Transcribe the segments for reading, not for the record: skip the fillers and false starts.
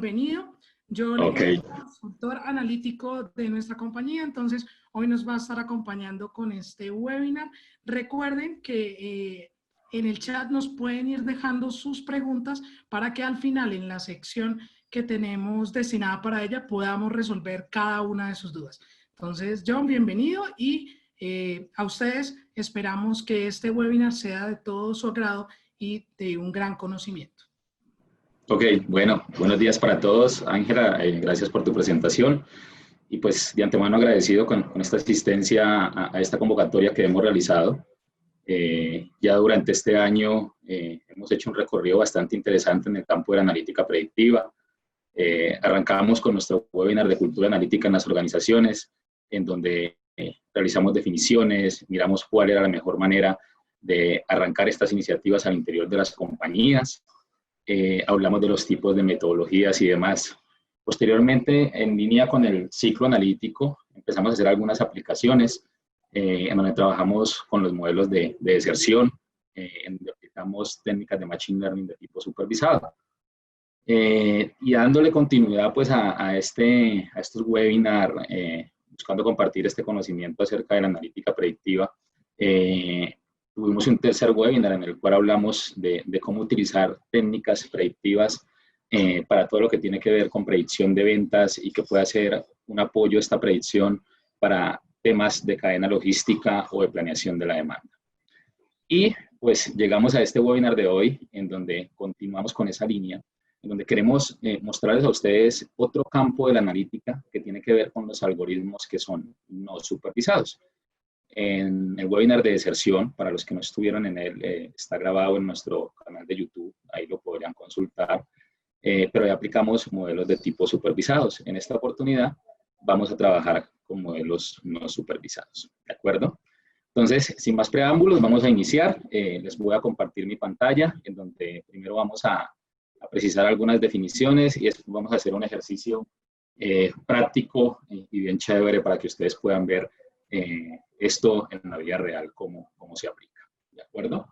bienvenido. Yo le soy consultor analítico de nuestra compañía, entonces hoy nos va a estar acompañando con este webinar. Recuerden que en el chat nos pueden ir dejando sus preguntas para que al final en la sección que tenemos destinada para ella podamos resolver cada una de sus dudas. Entonces, John, bienvenido y a ustedes esperamos que este webinar sea de todo su agrado y de un gran conocimiento. Ok, bueno, buenos días para todos. Ángela, gracias por tu presentación. Y pues de antemano agradecido con esta asistencia a esta convocatoria que hemos realizado. Ya durante este año hemos hecho un recorrido bastante interesante en el campo de la analítica predictiva. Arrancamos con nuestro webinar de cultura analítica en las organizaciones, en donde realizamos definiciones, miramos cuál era la mejor manera de arrancar estas iniciativas al interior de las compañías. Hablamos de los tipos de metodologías y demás. Posteriormente, en línea con el ciclo analítico, empezamos a hacer algunas aplicaciones en donde trabajamos con los modelos de deserción, en donde aplicamos técnicas de Machine Learning de tipo supervisado. Y dándole continuidad pues, a estos webinars, buscando compartir este conocimiento acerca de la analítica predictiva, tuvimos un tercer webinar en el cual hablamos de cómo utilizar técnicas predictivas para todo lo que tiene que ver con predicción de ventas y que pueda ser un apoyo a esta predicción para temas de cadena logística o de planeación de la demanda. Y pues llegamos a este webinar de hoy en donde continuamos con esa línea, en donde queremos mostrarles a ustedes otro campo de la analítica que tiene que ver con los algoritmos que son no supervisados. En el webinar de deserción, para los que no estuvieron en él, está grabado en nuestro canal de YouTube, ahí lo podrían consultar, pero ya aplicamos modelos de tipo supervisados. En esta oportunidad vamos a trabajar con modelos no supervisados, ¿de acuerdo? Entonces, sin más preámbulos, vamos a iniciar. Les voy a compartir mi pantalla, en donde primero vamos a precisar algunas definiciones y después vamos a hacer un ejercicio práctico y bien chévere para que ustedes puedan ver esto en la vida real, cómo se aplica, ¿de acuerdo?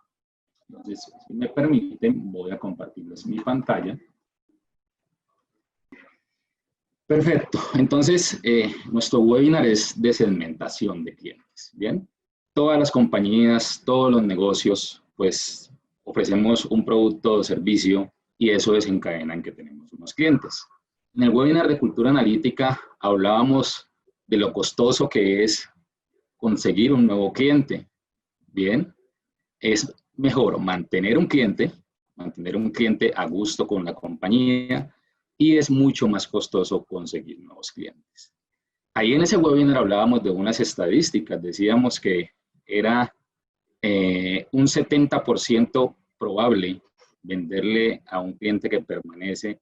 Entonces, si me permiten, voy a compartirles mi pantalla. Perfecto. Entonces, nuestro webinar es de segmentación de clientes, ¿bien? Todas las compañías, todos los negocios, pues, ofrecemos un producto o servicio y eso desencadena en que tenemos unos clientes. En el webinar de cultura analítica hablábamos de lo costoso que es conseguir un nuevo cliente. Bien, es mejor mantener un cliente a gusto con la compañía y es mucho más costoso conseguir nuevos clientes. Ahí en ese webinar hablábamos de unas estadísticas, decíamos que era un 70% probable venderle a un cliente que permanece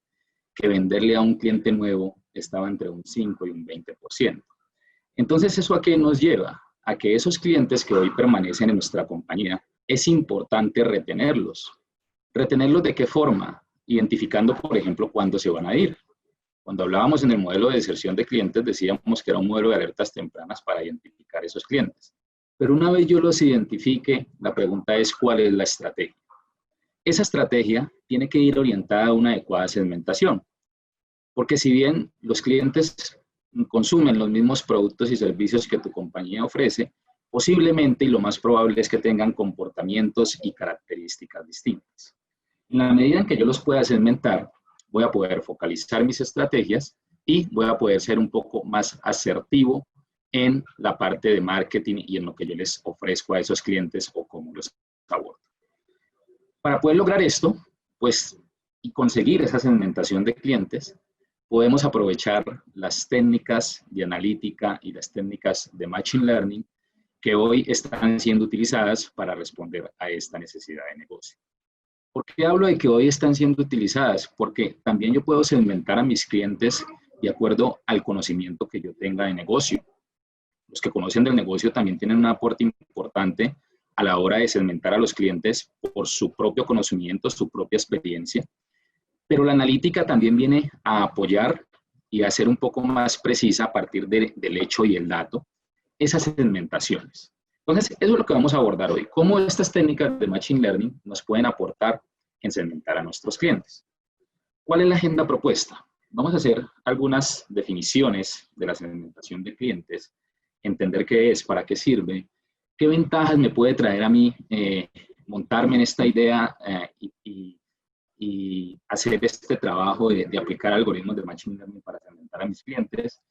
que venderle a un cliente nuevo estaba entre un 5 y un 20%. Entonces, ¿eso a qué nos lleva? A que esos clientes que hoy permanecen en nuestra compañía, es importante retenerlos. ¿Retenerlos de qué forma? Identificando, por ejemplo, cuándo se van a ir. Cuando hablábamos en el modelo de deserción de clientes, decíamos que era un modelo de alertas tempranas para identificar esos clientes. Pero una vez yo los identifique, la pregunta es, ¿cuál es la estrategia? Esa estrategia tiene que ir orientada a una adecuada segmentación. Porque si bien los clientes consumen los mismos productos y servicios que tu compañía ofrece, posiblemente y lo más probable es que tengan comportamientos y características distintas. En la medida en que yo los pueda segmentar, voy a poder focalizar mis estrategias y voy a poder ser un poco más asertivo en la parte de marketing y en lo que yo les ofrezco a esos clientes o cómo los abordo. Para poder lograr esto, pues, y conseguir esa segmentación de clientes, podemos aprovechar las técnicas de analítica y las técnicas de Machine Learning que hoy están siendo utilizadas para responder a esta necesidad de negocio. ¿Por qué hablo de que hoy están siendo utilizadas? Porque también yo puedo segmentar a mis clientes de acuerdo al conocimiento que yo tenga de negocio. Los que conocen del negocio también tienen un aporte importante a la hora de segmentar a los clientes por su propio conocimiento, su propia experiencia. Pero la analítica también viene a apoyar y a ser un poco más precisa a partir del hecho y el dato, esas segmentaciones. Entonces, eso es lo que vamos a abordar hoy. Cómo estas técnicas de Machine Learning nos pueden aportar en segmentar a nuestros clientes. ¿Cuál es la agenda propuesta? vamos a hacer algunas definiciones de la segmentación de clientes, entender qué es, para qué sirve, qué ventajas me puede traer a mí montarme en esta idea y hacer este trabajo de aplicar algoritmos de Machine Learning para segmentar a mis clientes.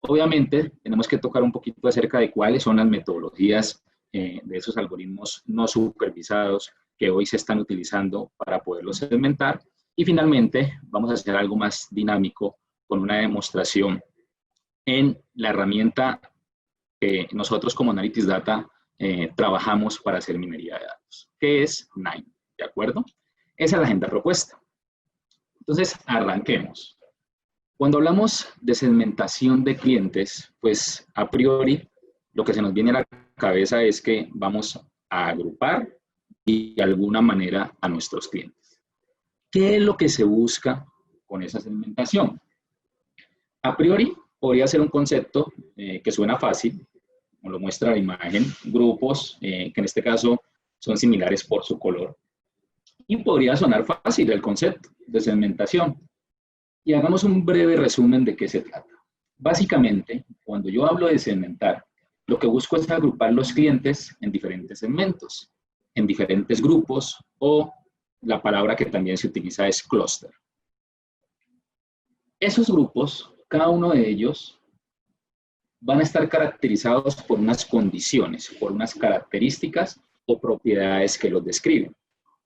Obviamente, tenemos que tocar un poquito acerca de cuáles son las metodologías de esos algoritmos no supervisados que hoy se están utilizando para poderlos segmentar. Y finalmente, vamos a hacer algo más dinámico con una demostración en la herramienta que nosotros como Analytics Data trabajamos para hacer minería de datos, que es Nine, ¿de acuerdo? Esa es la agenda propuesta. Entonces, arranquemos. Cuando hablamos de segmentación de clientes, pues a priori lo que se nos viene a la cabeza es que vamos a agrupar de alguna manera a nuestros clientes. ¿Qué es lo que se busca con esa segmentación? A priori podría ser un concepto que suena fácil, como lo muestra la imagen, grupos que en este caso son similares por su color. Y podría sonar fácil el concepto de segmentación. Y hagamos un breve resumen de qué se trata. Básicamente, cuando yo hablo de segmentar, lo que busco es agrupar los clientes en diferentes segmentos, en diferentes grupos, o la palabra que también se utiliza es clúster. Esos grupos, cada uno de ellos, van a estar caracterizados por unas condiciones, por unas características o propiedades que los describen.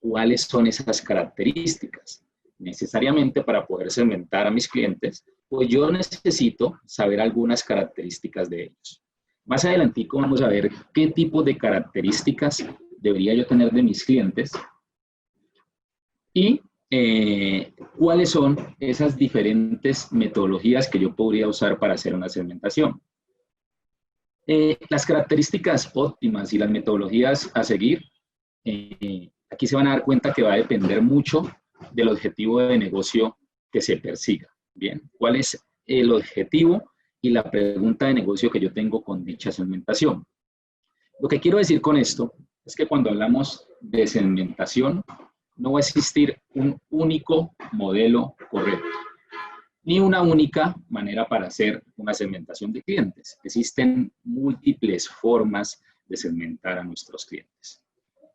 ¿Cuáles son esas características? Necesariamente para poder segmentar a mis clientes, pues yo necesito saber algunas características de ellos. Más adelantico vamos a ver qué tipo de características debería yo tener de mis clientes y cuáles son esas diferentes metodologías que yo podría usar para hacer una segmentación. Las características óptimas y las metodologías a seguir, aquí se van a dar cuenta que va a depender mucho del objetivo de negocio que se persiga. Bien, ¿cuál es el objetivo y la pregunta de negocio que yo tengo con dicha segmentación? Lo que quiero decir con esto es que cuando hablamos de segmentación, no va a existir un único modelo correcto, ni una única manera para hacer una segmentación de clientes. Existen múltiples formas de segmentar a nuestros clientes.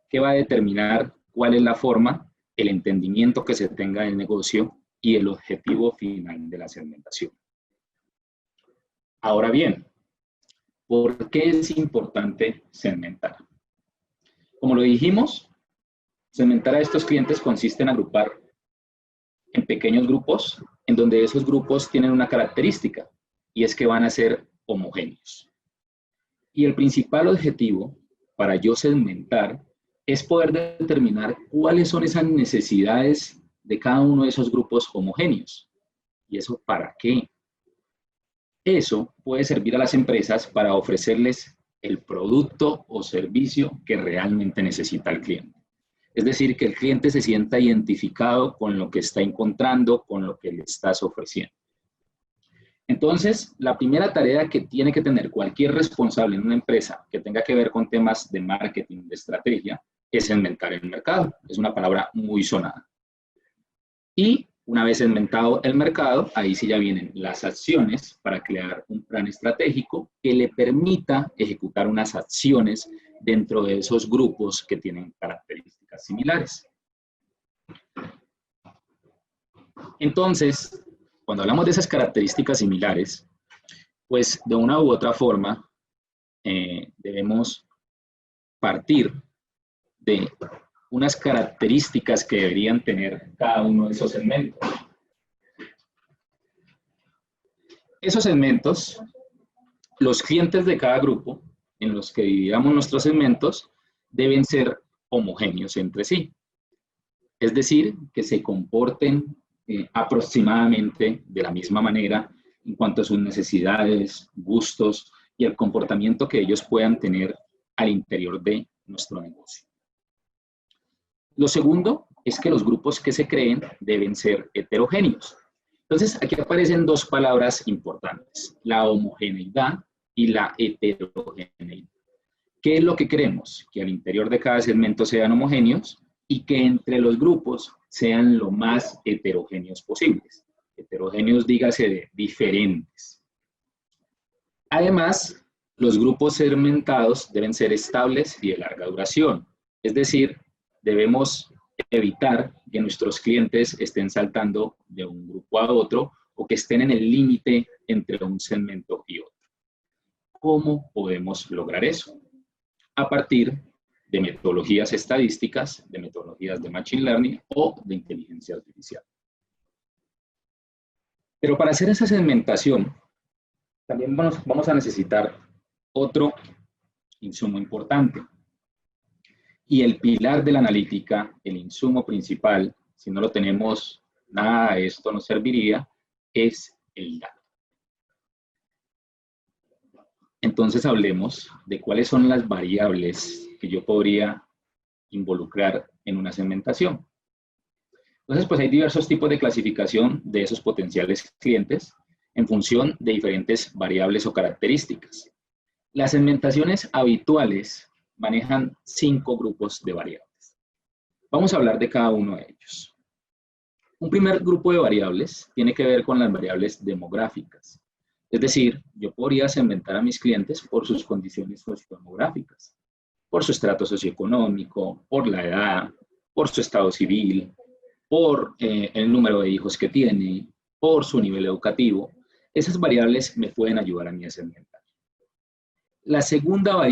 ¿Qué va a determinar cuál es la forma, el entendimiento que se tenga del negocio y el objetivo final de la segmentación? Ahora bien, ¿por qué es importante segmentar? Como lo dijimos, segmentar a estos clientes consiste en agrupar en pequeños grupos, en donde esos grupos tienen una característica, y es que van a ser homogéneos. Y el principal objetivo para yo segmentar es poder determinar cuáles son esas necesidades de cada uno de esos grupos homogéneos. ¿Y eso para qué? Eso puede servir a las empresas para ofrecerles el producto o servicio que realmente necesita el cliente. Es decir, que el cliente se sienta identificado con lo que está encontrando, con lo que le estás ofreciendo. Entonces, la primera tarea que tiene que tener cualquier responsable en una empresa que tenga que ver con temas de marketing, de estrategia, es segmentar el mercado. Es una palabra muy sonada. Y una vez segmentado el mercado, ahí sí ya vienen las acciones para crear un plan estratégico que le permita ejecutar unas acciones dentro de esos grupos que tienen características similares. Entonces, cuando hablamos de esas características similares, pues de una u otra forma debemos partir de unas características que deberían tener cada uno de esos segmentos. Esos segmentos, los clientes de cada grupo en los que dividamos nuestros segmentos deben ser homogéneos entre sí. Es decir, que se comporten aproximadamente de la misma manera en cuanto a sus necesidades, gustos y el comportamiento que ellos puedan tener al interior de nuestro negocio. Lo segundo es que los grupos que se creen deben ser heterogéneos. Entonces, aquí aparecen dos palabras importantes, la homogeneidad y la heterogeneidad. ¿Qué es lo que queremos? Que al interior de cada segmento sean homogéneos y que entre los grupos sean lo más heterogéneos posibles. Heterogéneos, dígase de diferentes. Además, los grupos segmentados deben ser estables y de larga duración. Es decir, debemos evitar que nuestros clientes estén saltando de un grupo a otro o que estén en el límite entre un segmento y otro. ¿Cómo podemos lograr eso? A partir de metodologías estadísticas, de metodologías de Machine Learning o de inteligencia artificial. Pero para hacer esa segmentación, también vamos a necesitar otro insumo importante. Y el pilar de la analítica, el insumo principal, si no lo tenemos, nada de esto nos serviría, es el dato. Entonces hablemos de cuáles son las variables que yo podría involucrar en una segmentación. Entonces, pues hay diversos tipos de clasificación de esos potenciales clientes en función de diferentes variables o características. Las segmentaciones habituales manejan 5 grupos de variables. Vamos a hablar de cada uno de ellos. Un primer grupo de variables tiene que ver con las variables demográficas. Es decir, yo podría segmentar a mis clientes por sus condiciones sociodemográficas, por su estrato socioeconómico, por la edad, por su estado civil, por el número de hijos que tiene, por su nivel educativo. Esas variables me pueden ayudar a mí a segmentar. La segunda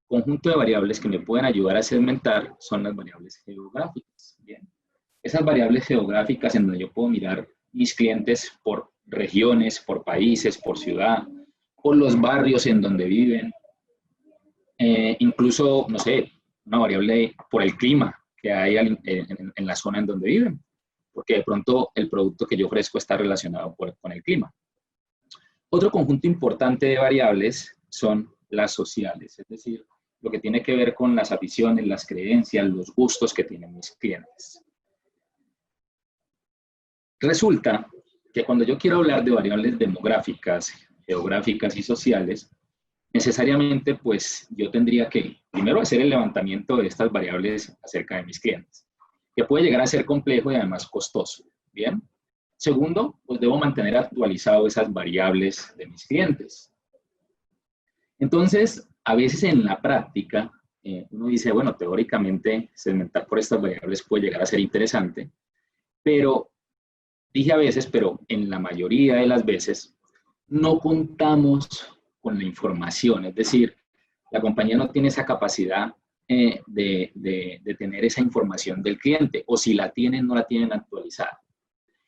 conjunto de variables que me pueden ayudar a segmentar son las variables geográficas. Bien. Esas variables geográficas en donde yo puedo mirar mis clientes por regiones, por países, por ciudad, por los barrios en donde viven, incluso, no sé, una variable por el clima que hay en la zona en donde viven, porque de pronto el producto que yo ofrezco está relacionado con el clima. Otro conjunto importante de variables son las sociales, es decir, lo que tiene que ver con las aficiones, las creencias, los gustos que tienen mis clientes. Resulta que cuando yo quiero hablar de variables demográficas, geográficas y sociales, necesariamente pues yo tendría que primero hacer el levantamiento de estas variables acerca de mis clientes, que puede llegar a ser complejo y además costoso, ¿bien? Segundo, pues debo mantener actualizado esas variables de mis clientes. Entonces, a veces en la práctica, uno dice, bueno, teóricamente segmentar por estas variables puede llegar a ser interesante, pero dije a veces, pero en la mayoría de las veces no contamos con la información, es decir, la compañía no tiene esa capacidad de tener esa información del cliente, o si la tienen, no la tienen actualizada.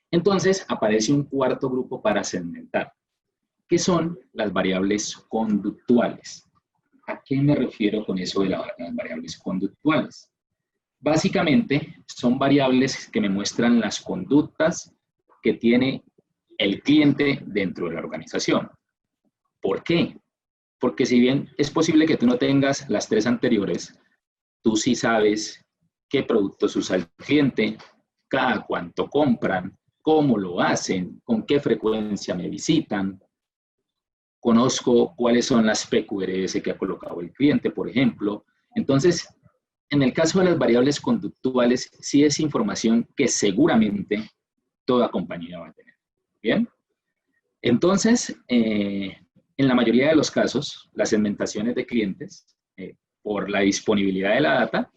Entonces aparece un cuarto grupo para segmentar, que son las variables conductuales. ¿A qué me refiero con eso de las variables conductuales? Básicamente son variables que me muestran las conductas que tiene el cliente dentro de la organización. ¿Por qué? Porque si bien es posible que tú no tengas las 3 anteriores, tú sí sabes qué productos usa el cliente, cada cuánto compran, cómo lo hacen, con qué frecuencia me visitan. Conozco cuáles son las PQRS que ha colocado el cliente, por ejemplo. Entonces, en el caso de las variables conductuales, sí es información que seguramente toda compañía va a tener. ¿Bien? Entonces, en la mayoría de los casos, las segmentaciones de clientes, por la disponibilidad de la data,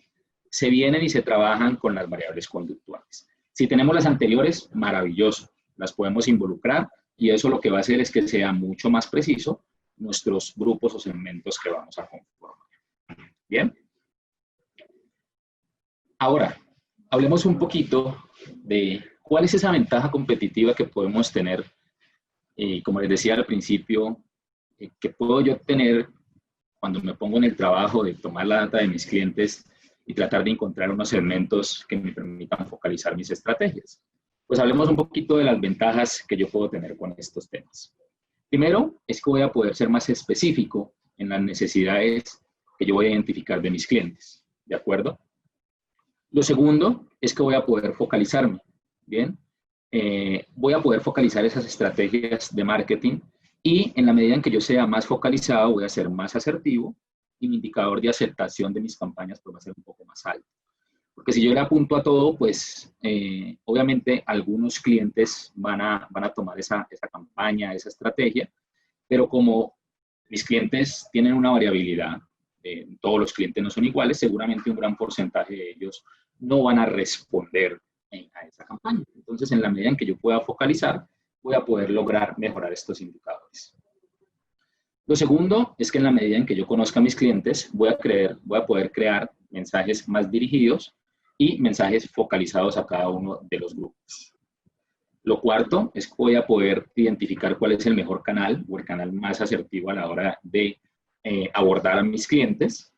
se vienen y se trabajan con las variables conductuales. Si tenemos las anteriores, maravilloso, las podemos involucrar y eso lo que va a hacer es que sea mucho más preciso nuestros grupos o segmentos que vamos a conformar. ¿Bien? Ahora, hablemos un poquito de cuál es esa ventaja competitiva que podemos tener, como les decía al principio, que puedo yo tener cuando me pongo en el trabajo de tomar la data de mis clientes y tratar de encontrar unos segmentos que me permitan focalizar mis estrategias. Pues hablemos un poquito de las ventajas que yo puedo tener con estos temas. Primero, es que voy a poder ser más específico en las necesidades que yo voy a identificar de mis clientes, ¿de acuerdo? Lo segundo es que voy a poder focalizarme, ¿bien? Voy a poder focalizar esas estrategias de marketing y en la medida en que yo sea más focalizado, voy a ser más asertivo y mi indicador de aceptación de mis campañas pues, va a ser un poco más alto. Porque si yo le apunto a todo, pues obviamente algunos clientes van a tomar esa campaña, esa estrategia, pero como mis clientes tienen una variabilidad, todos los clientes no son iguales, seguramente un gran porcentaje de ellos no van a responder a esa campaña. Entonces, en la medida en que yo pueda focalizar, voy a poder lograr mejorar estos indicadores. Lo segundo es que en la medida en que yo conozca a mis clientes, voy a poder crear mensajes más dirigidos y mensajes focalizados a cada uno de los grupos. Lo cuarto es que voy a poder identificar cuál es el mejor canal o el canal más asertivo a la hora de abordar a mis clientes.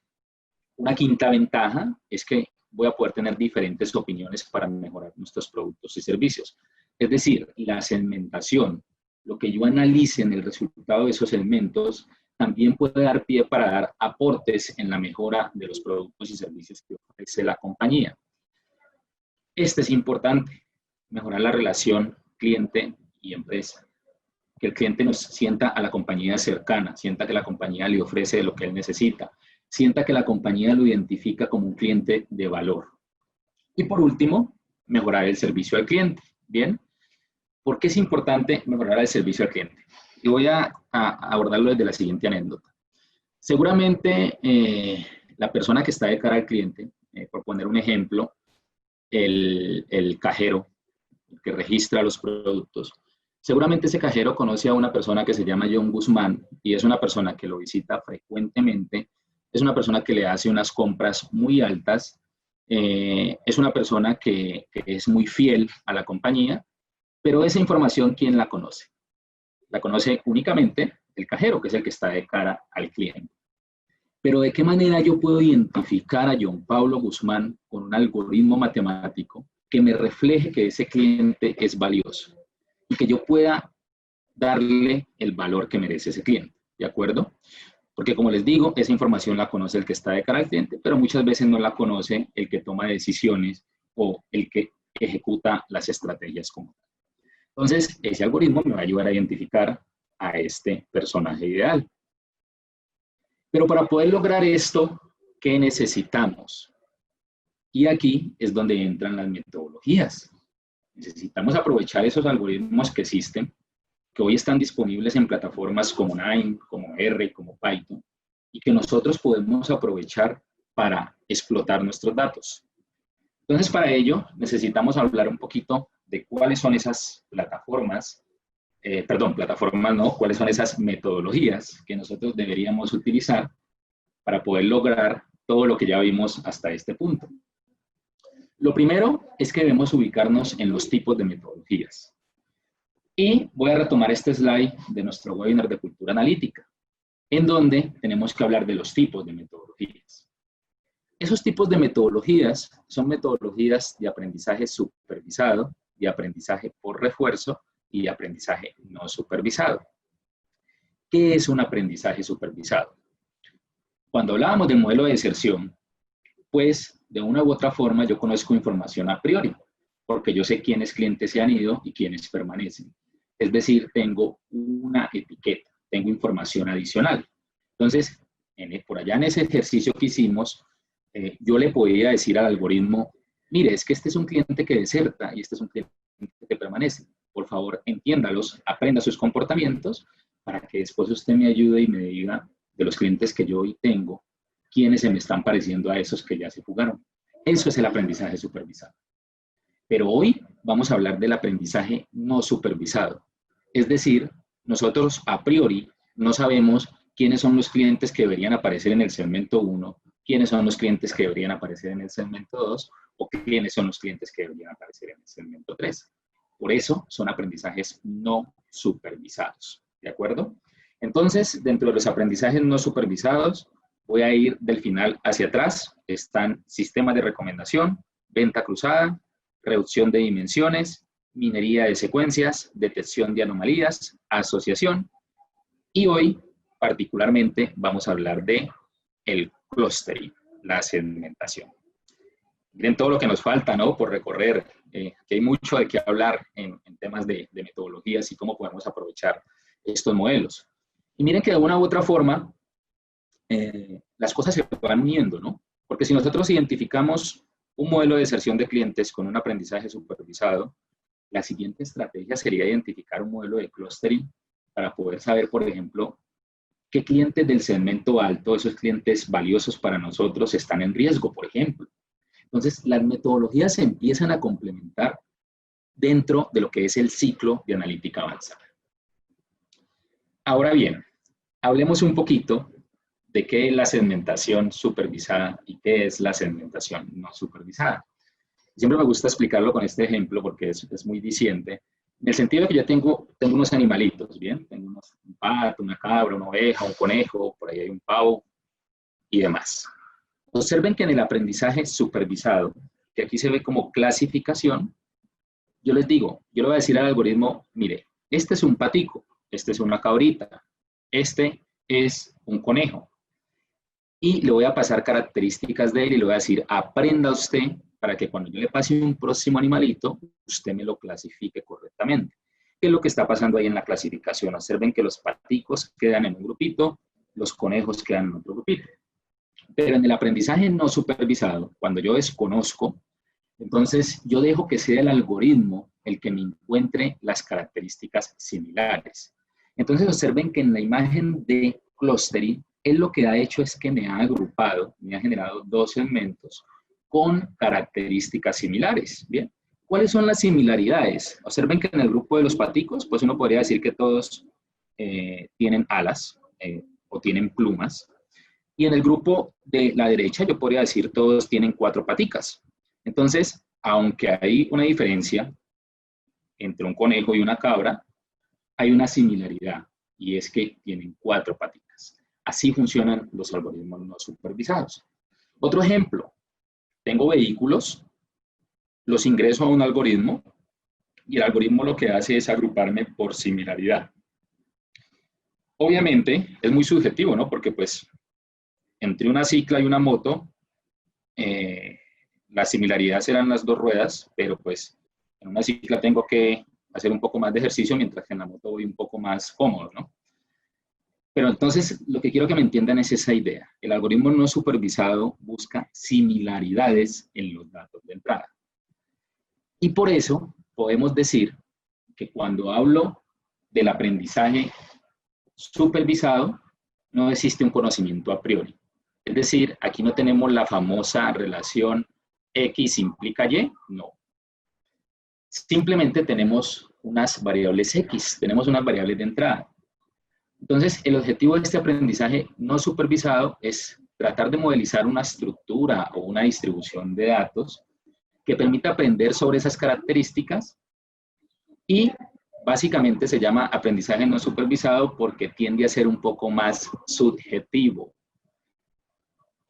Una quinta ventaja es que voy a poder tener diferentes opiniones para mejorar nuestros productos y servicios. Es decir, la segmentación, lo que yo analice en el resultado de esos segmentos, también puede dar pie para dar aportes en la mejora de los productos y servicios que ofrece la compañía. Este es importante, mejorar la relación cliente y empresa. Que el cliente nos sienta a la compañía cercana, sienta que la compañía le ofrece lo que él necesita, sienta que la compañía lo identifica como un cliente de valor. Y por último, mejorar el servicio al cliente. ¿Bien? ¿Por qué es importante mejorar el servicio al cliente? Y voy a abordarlo desde la siguiente anécdota. Seguramente la persona que está de cara al cliente, por poner un ejemplo, el cajero que registra los productos, seguramente ese cajero conoce a una persona que se llama John Guzmán y es una persona que lo visita frecuentemente, es una persona que le hace unas compras muy altas, es una persona que es muy fiel a la compañía, pero esa información, ¿quién la conoce? La conoce únicamente el cajero, que es el que está de cara al cliente. Pero ¿de qué manera yo puedo identificar a John Pablo Guzmán con un algoritmo matemático que me refleje que ese cliente es valioso y que yo pueda darle el valor que merece ese cliente? ¿De acuerdo? Porque como les digo, esa información la conoce el que está de cara al cliente, pero muchas veces no la conoce el que toma decisiones o el que ejecuta las estrategias como tal. Entonces, ese algoritmo me va a ayudar a identificar a este personaje ideal. Pero para poder lograr esto, ¿qué necesitamos? Y aquí es donde entran las metodologías. Necesitamos aprovechar esos algoritmos que existen, que hoy están disponibles en plataformas como Nine, como R, como Python, y que nosotros podemos aprovechar para explotar nuestros datos. Entonces, para ello, necesitamos hablar un poquito de cuáles son esas plataformas, cuáles son esas metodologías que nosotros deberíamos utilizar para poder lograr todo lo que ya vimos hasta este punto. Lo primero es que debemos ubicarnos en los tipos de metodologías. Y voy a retomar este slide de nuestro webinar de cultura analítica, en donde tenemos que hablar de los tipos de metodologías. Esos tipos de metodologías son metodologías de aprendizaje supervisado, de aprendizaje por refuerzo y de aprendizaje no supervisado. ¿Qué es un aprendizaje supervisado? Cuando hablábamos del modelo de deserción, pues de una u otra forma yo conozco información a priori, porque yo sé quiénes clientes se han ido y quiénes permanecen. Es decir, tengo una etiqueta, tengo información adicional. Entonces, por allá en ese ejercicio que hicimos, yo le podía decir al algoritmo, mire, es que este es un cliente que deserta y este es un cliente que permanece. Por favor, entiéndalos, aprenda sus comportamientos para que después usted me ayude y me diga de los clientes que yo hoy tengo, quiénes se me están pareciendo a esos que ya se fugaron. Eso es el aprendizaje supervisado. Pero hoy vamos a hablar del aprendizaje no supervisado. Es decir, nosotros a priori no sabemos quiénes son los clientes que deberían aparecer en el segmento 1, quiénes son los clientes que deberían aparecer en el segmento 2 o quiénes son los clientes que deberían aparecer en el segmento 3. Por eso son aprendizajes no supervisados. ¿De acuerdo? Entonces, dentro de los aprendizajes no supervisados, voy a ir del final hacia atrás. Están sistemas de recomendación, venta cruzada, reducción de dimensiones, minería de secuencias, detección de anomalías, asociación. Y hoy, particularmente, vamos a hablar de el clustering, la segmentación. Miren todo lo que nos falta, ¿no?, por recorrer, que hay mucho de qué hablar en temas de metodologías y cómo podemos aprovechar estos modelos. Y miren que de una u otra forma, las cosas se van uniendo, ¿no? Porque si nosotros identificamos un modelo de deserción de clientes con un aprendizaje supervisado, la siguiente estrategia sería identificar un modelo de clustering para poder saber, por ejemplo, qué clientes del segmento alto, esos clientes valiosos para nosotros, están en riesgo, por ejemplo. Entonces, las metodologías se empiezan a complementar dentro de lo que es el ciclo de analítica avanzada. Ahora bien, hablemos un poquito de qué es la segmentación supervisada y qué es la segmentación no supervisada. Siempre me gusta explicarlo con este ejemplo porque es muy diciente, en el sentido de que yo tengo unos animalitos, ¿bien? Tengo un pato, una cabra, una oveja, un conejo, por ahí hay un pavo y demás. Observen que en el aprendizaje supervisado, que aquí se ve como clasificación, yo les digo, yo le voy a decir al algoritmo, mire, este es un patico, este es una cabrita, este es un conejo. Y le voy a pasar características de él y le voy a decir, aprenda usted para que cuando yo le pase un próximo animalito, usted me lo clasifique correctamente. ¿Qué es lo que está pasando ahí en la clasificación? Observen que los paticos quedan en un grupito, los conejos quedan en otro grupito. Pero en el aprendizaje no supervisado, cuando yo desconozco, entonces yo dejo que sea el algoritmo el que me encuentre las características similares. Entonces observen que en la imagen de clustering, él lo que ha hecho es que me ha agrupado, me ha generado dos segmentos con características similares. Bien, ¿cuáles son las similaridades? Observen que en el grupo de los paticos, pues uno podría decir que todos tienen alas o tienen plumas. Y en el grupo de la derecha, yo podría decir todos tienen 4 paticas. Entonces, aunque hay una diferencia entre un conejo y una cabra, hay una similaridad, y es que tienen 4 paticas. Así funcionan los algoritmos no supervisados. Otro ejemplo, tengo vehículos, los ingreso a un algoritmo, y el algoritmo lo que hace es agruparme por similaridad. Obviamente, es muy subjetivo, ¿no? Porque, pues, entre una cicla y una moto, la similaridad serán las 2 ruedas, pero, pues, en una cicla tengo que hacer un poco más de ejercicio, mientras que en la moto voy un poco más cómodo, ¿no? Pero entonces, lo que quiero que me entiendan es esa idea. El algoritmo no supervisado busca similaridades en los datos de entrada. Y por eso podemos decir que cuando hablo del aprendizaje supervisado, no existe un conocimiento a priori. Es decir, aquí no tenemos la famosa relación X implica Y, no. Simplemente tenemos unas variables X, tenemos unas variables de entrada. Entonces, el objetivo de este aprendizaje no supervisado es tratar de modelizar una estructura o una distribución de datos que permita aprender sobre esas características y básicamente se llama aprendizaje no supervisado porque tiende a ser un poco más subjetivo.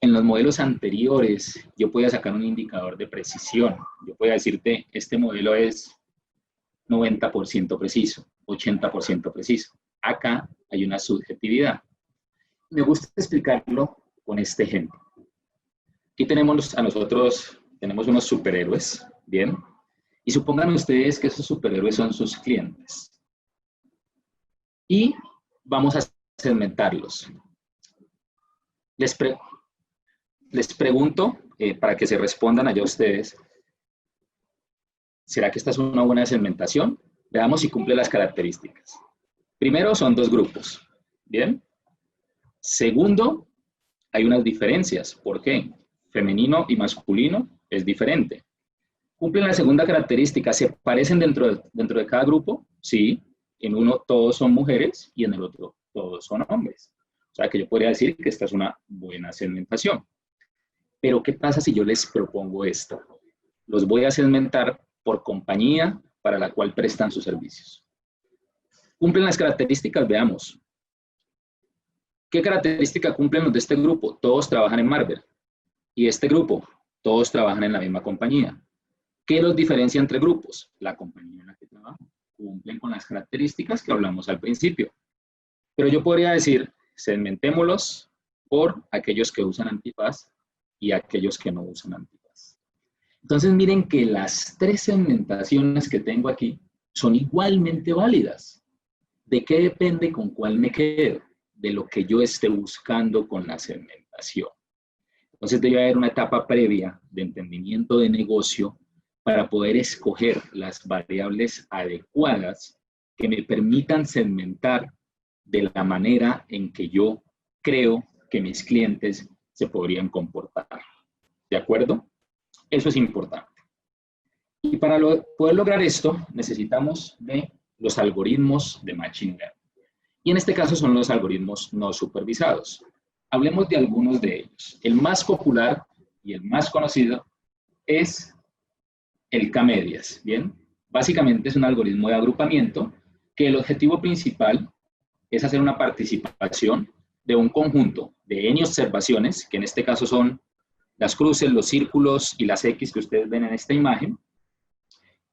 En los modelos anteriores yo podía sacar un indicador de precisión. Yo podía decirte, este modelo es 90% preciso, 80% preciso. Acá hay una subjetividad. Me gusta explicarlo con este ejemplo. Aquí tenemos a nosotros, tenemos unos superhéroes, ¿bien? Y supongan ustedes que esos superhéroes son sus clientes. Y vamos a segmentarlos. Les pregunto, para que se respondan allá ustedes, ¿será que esta es una buena segmentación? Veamos si cumple las características. Primero, son 2 grupos, ¿bien? Segundo, hay unas diferencias. ¿Por qué? Femenino y masculino es diferente. ¿Cumplen la segunda característica? ¿Se parecen dentro de cada grupo? Sí. En uno todos son mujeres y en el otro todos son hombres. O sea que yo podría decir que esta es una buena segmentación. Pero ¿qué pasa si yo les propongo esto? Los voy a segmentar por compañía para la cual prestan sus servicios. ¿Cumplen las características? Veamos. ¿Qué característica cumplen los de este grupo? Todos trabajan en Marvel. Y este grupo, todos trabajan en la misma compañía. ¿Qué los diferencia entre grupos? La compañía en la que trabajan. Cumplen con las características que hablamos al principio. Pero yo podría decir, segmentémoslos por aquellos que usan antifaz y aquellos que no usan antifaz. Entonces miren que las 3 segmentaciones que tengo aquí son igualmente válidas. ¿De qué depende con cuál me quedo? De lo que yo esté buscando con la segmentación. Entonces debe haber una etapa previa de entendimiento de negocio para poder escoger las variables adecuadas que me permitan segmentar de la manera en que yo creo que mis clientes se podrían comportar. ¿De acuerdo? Eso es importante. Y para poder lograr esto, necesitamos de los algoritmos de Machine Learning. Y en este caso son los algoritmos no supervisados. Hablemos de algunos de ellos. El más popular y el más conocido es el K-Medias, ¿bien? Básicamente es un algoritmo de agrupamiento que el objetivo principal es hacer una participación de un conjunto de N observaciones, que en este caso son las cruces, los círculos y las X que ustedes ven en esta imagen.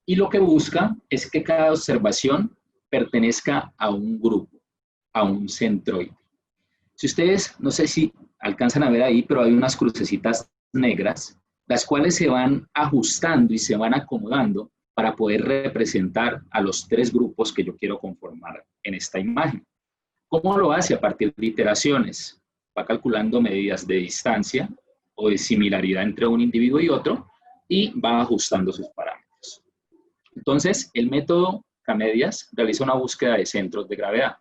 Y lo que busca es que cada observación pertenezca a un grupo, a un centroide. Si ustedes, no sé si alcanzan a ver ahí, pero hay unas crucecitas negras, las cuales se van ajustando y se van acomodando para poder representar a los tres grupos que yo quiero conformar en esta imagen. ¿Cómo lo hace? A partir de iteraciones. Va calculando medidas de distancia o de similaridad entre un individuo y otro y va ajustando sus parámetros. Entonces, el método K-Medias realiza una búsqueda de centros de gravedad.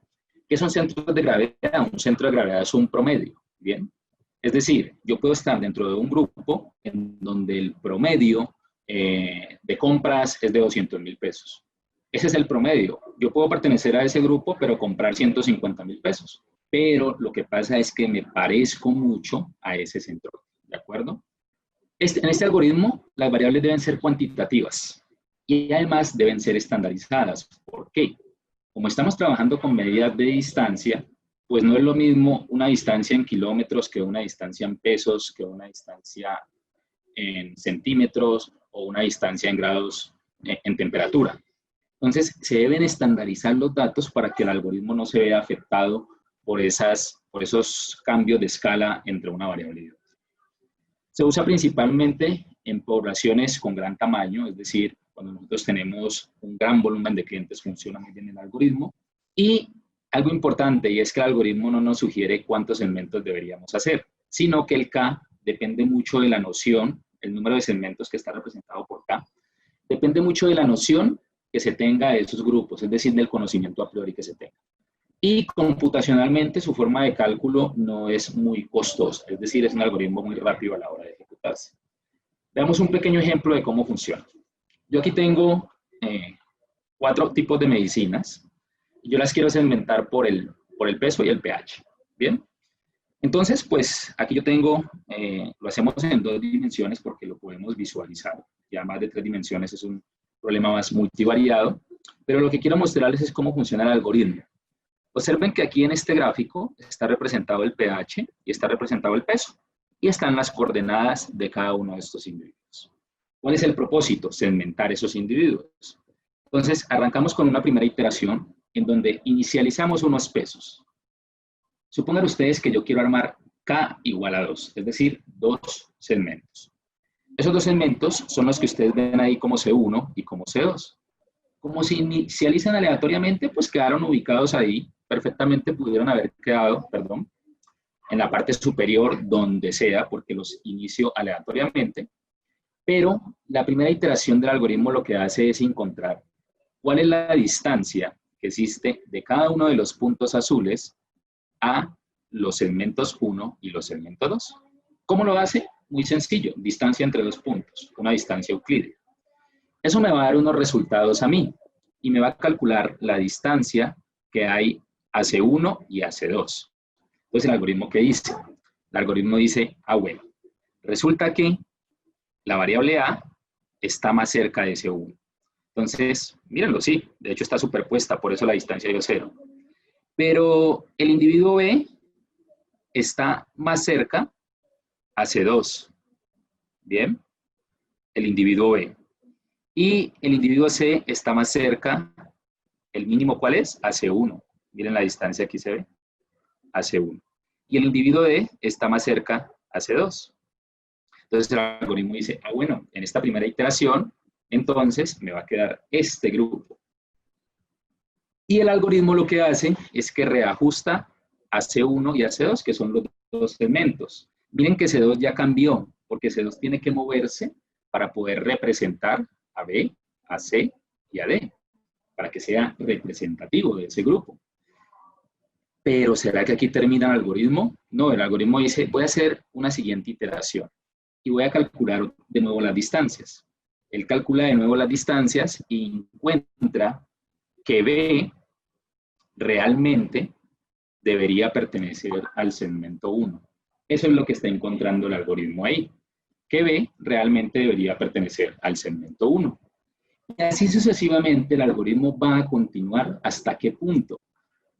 ¿Qué son centros de gravedad? Un centro de gravedad es un promedio, ¿bien? Es decir, yo puedo estar dentro de un grupo en donde el promedio de compras es de 200.000 pesos. Ese es el promedio. Yo puedo pertenecer a ese grupo, pero comprar 150.000 pesos. Pero lo que pasa es que me parezco mucho a ese centro, ¿de acuerdo? En este algoritmo, las variables deben ser cuantitativas y además deben ser estandarizadas. ¿Por qué? Como estamos trabajando con medidas de distancia, pues no es lo mismo una distancia en kilómetros que una distancia en pesos, que una distancia en centímetros o una distancia en grados en temperatura. Entonces, se deben estandarizar los datos para que el algoritmo no se vea afectado por esos cambios de escala entre una variable y otra. Se usa principalmente en poblaciones con gran tamaño, es decir, cuando nosotros tenemos un gran volumen de clientes, funciona muy bien el algoritmo. Y algo importante, y es que el algoritmo no nos sugiere cuántos segmentos deberíamos hacer, sino que el K depende mucho de la noción, el número de segmentos que está representado por K, depende mucho de la noción que se tenga de esos grupos, es decir, del conocimiento a priori que se tenga. Y computacionalmente su forma de cálculo no es muy costosa, es decir, es un algoritmo muy rápido a la hora de ejecutarse. Veamos un pequeño ejemplo de cómo funciona. Yo aquí tengo 4 tipos de medicinas y yo las quiero segmentar por el peso y el pH. ¿Bien? Entonces, pues aquí yo tengo, lo hacemos en 2 dimensiones porque lo podemos visualizar. Ya más de 3 dimensiones es un problema más multivariado, pero lo que quiero mostrarles es cómo funciona el algoritmo. Observen que aquí en este gráfico está representado el pH y está representado el peso y están las coordenadas de cada uno de estos individuos. ¿Cuál es el propósito? Segmentar esos individuos. Entonces, arrancamos con una primera iteración en donde inicializamos unos pesos. Supongan ustedes que yo quiero armar K igual a 2, es decir, 2 segmentos. Esos 2 segmentos son los que ustedes ven ahí como C1 y como C2. Como se inicializan aleatoriamente, pues quedaron ubicados ahí. Perfectamente pudieron haber quedado, perdón, en la parte superior donde sea, porque los inicio aleatoriamente. Pero la primera iteración del algoritmo lo que hace es encontrar cuál es la distancia que existe de cada uno de los puntos azules a los segmentos 1 y los segmentos 2. ¿Cómo lo hace? Muy sencillo, distancia entre 2 puntos, una distancia euclídea. Eso me va a dar unos resultados a mí y me va a calcular la distancia que hay a C1 y a C2. Entonces, ¿el algoritmo qué dice? El algoritmo dice, bueno, resulta que la variable A está más cerca de C1. Entonces, mírenlo, sí, de hecho está superpuesta, por eso la distancia dio 0. Pero el individuo B está más cerca a C2. ¿Bien? El individuo B. Y el individuo C está más cerca, ¿el mínimo cuál es? A C1. Miren la distancia aquí se ve, a C1. Y el individuo D está más cerca a C2. Entonces el algoritmo dice, bueno, en esta primera iteración, entonces me va a quedar este grupo. Y el algoritmo lo que hace es que reajusta a C1 y a C2, que son los 2 segmentos. Miren que C2 ya cambió, porque C2 tiene que moverse para poder representar a B, a C y a D, para que sea representativo de ese grupo. Pero ¿será que aquí termina el algoritmo? No, el algoritmo dice, voy a hacer una siguiente iteración y voy a calcular de nuevo las distancias. Él calcula de nuevo las distancias y encuentra que B realmente debería pertenecer al segmento 1. Eso es lo que está encontrando el algoritmo ahí, que B realmente debería pertenecer al segmento 1. Y así sucesivamente el algoritmo va a continuar ¿hasta qué punto?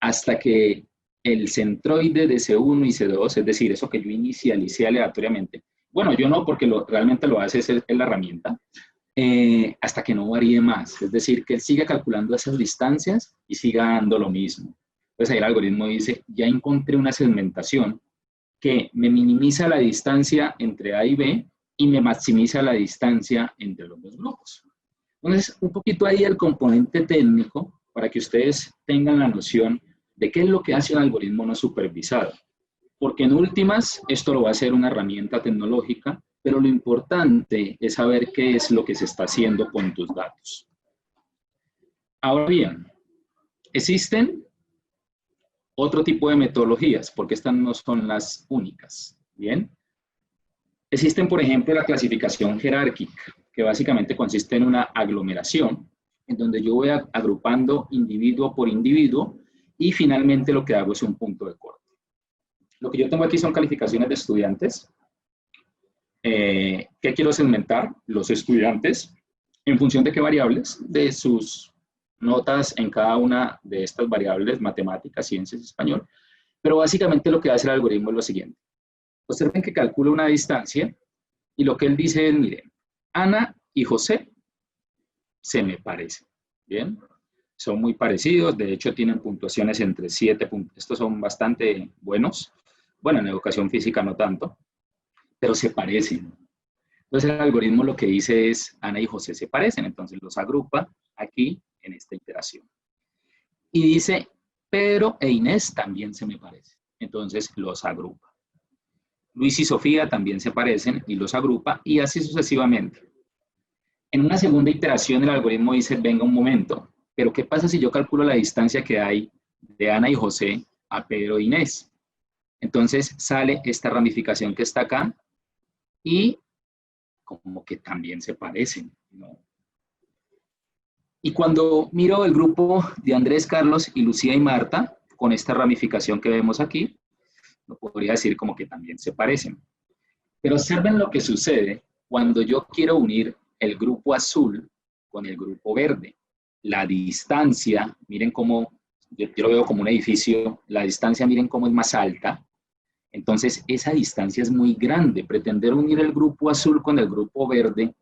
Hasta que el centroide de C1 y C2, es decir, eso que yo inicialicé aleatoriamente, bueno, yo no, porque realmente lo hace es la herramienta, hasta que no varíe más, es decir, que él siga calculando esas distancias y siga dando lo mismo. Entonces ahí el algoritmo dice, ya encontré una segmentación que me minimiza la distancia entre A y B y me maximiza la distancia entre los dos grupos. Entonces, un poquito ahí el componente técnico para que ustedes tengan la noción de qué es lo que hace un algoritmo no supervisado. Porque en últimas, esto lo va a hacer una herramienta tecnológica, pero lo importante es saber qué es lo que se está haciendo con tus datos. Ahora bien, existen otro tipo de metodologías, porque estas no son las únicas, ¿bien? Existen, por ejemplo, la clasificación jerárquica, que básicamente consiste en una aglomeración, en donde yo voy agrupando individuo por individuo, y finalmente lo que hago es un punto de corte. Lo que yo tengo aquí son calificaciones de estudiantes. ¿Qué quiero segmentar? Los estudiantes, en función de qué variables, de sus notas en cada una de estas variables, matemáticas, ciencias, español. Pero básicamente lo que hace el algoritmo es lo siguiente. Observen que calcula una distancia y lo que él dice es, miren, Ana y José se me parecen, ¿bien? Son muy parecidos, de hecho tienen puntuaciones entre 7 puntos. Estos son bastante buenos. Bueno, en educación física no tanto, pero se parecen. Entonces el algoritmo lo que dice es, Ana y José se parecen, entonces los agrupa aquí en esta iteración. Y dice, Pedro e Inés también se me parecen, entonces los agrupa. Luis y Sofía también se parecen y los agrupa y así sucesivamente. En una segunda iteración el algoritmo dice, venga un momento, pero ¿qué pasa si yo calculo la distancia que hay de Ana y José a Pedro e Inés? Entonces sale esta ramificación que está acá y como que también se parecen, ¿no? Y cuando miro el grupo de Andrés, Carlos y Lucía y Marta, con esta ramificación que vemos aquí, lo podría decir como que también se parecen. Pero observen lo que sucede cuando yo quiero unir el grupo azul con el grupo verde. La distancia, miren cómo, yo lo veo como un edificio, la distancia miren cómo es más alta. Entonces, esa distancia es muy grande. Pretender unir el grupo azul con el grupo verde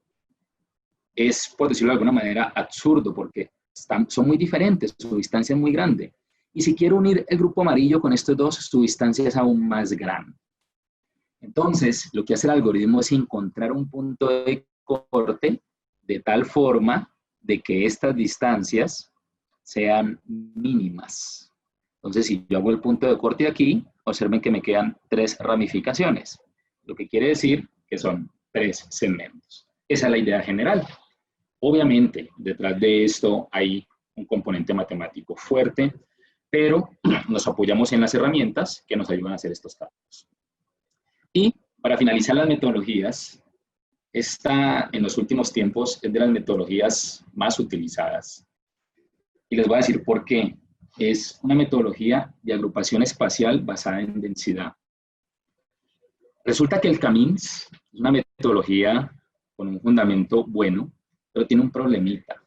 es, por decirlo de alguna manera, absurdo, porque son muy diferentes, su distancia es muy grande. Y si quiero unir el grupo amarillo con estos dos, su distancia es aún más grande. Entonces, lo que hace el algoritmo es encontrar un punto de corte de tal forma de que estas distancias sean mínimas. Entonces, si yo hago el punto de corte aquí, observen que me quedan 3 ramificaciones, lo que quiere decir que son 3 segmentos. Esa es la idea general. Obviamente, detrás de esto hay un componente matemático fuerte, pero nos apoyamos en las herramientas que nos ayudan a hacer estos cálculos. Y para finalizar las metodologías, esta en los últimos tiempos es de las metodologías más utilizadas. Y les voy a decir por qué. Es una metodología de agrupación espacial basada en densidad. Resulta que el CAMINS es una metodología con un fundamento bueno, pero tiene un problemita.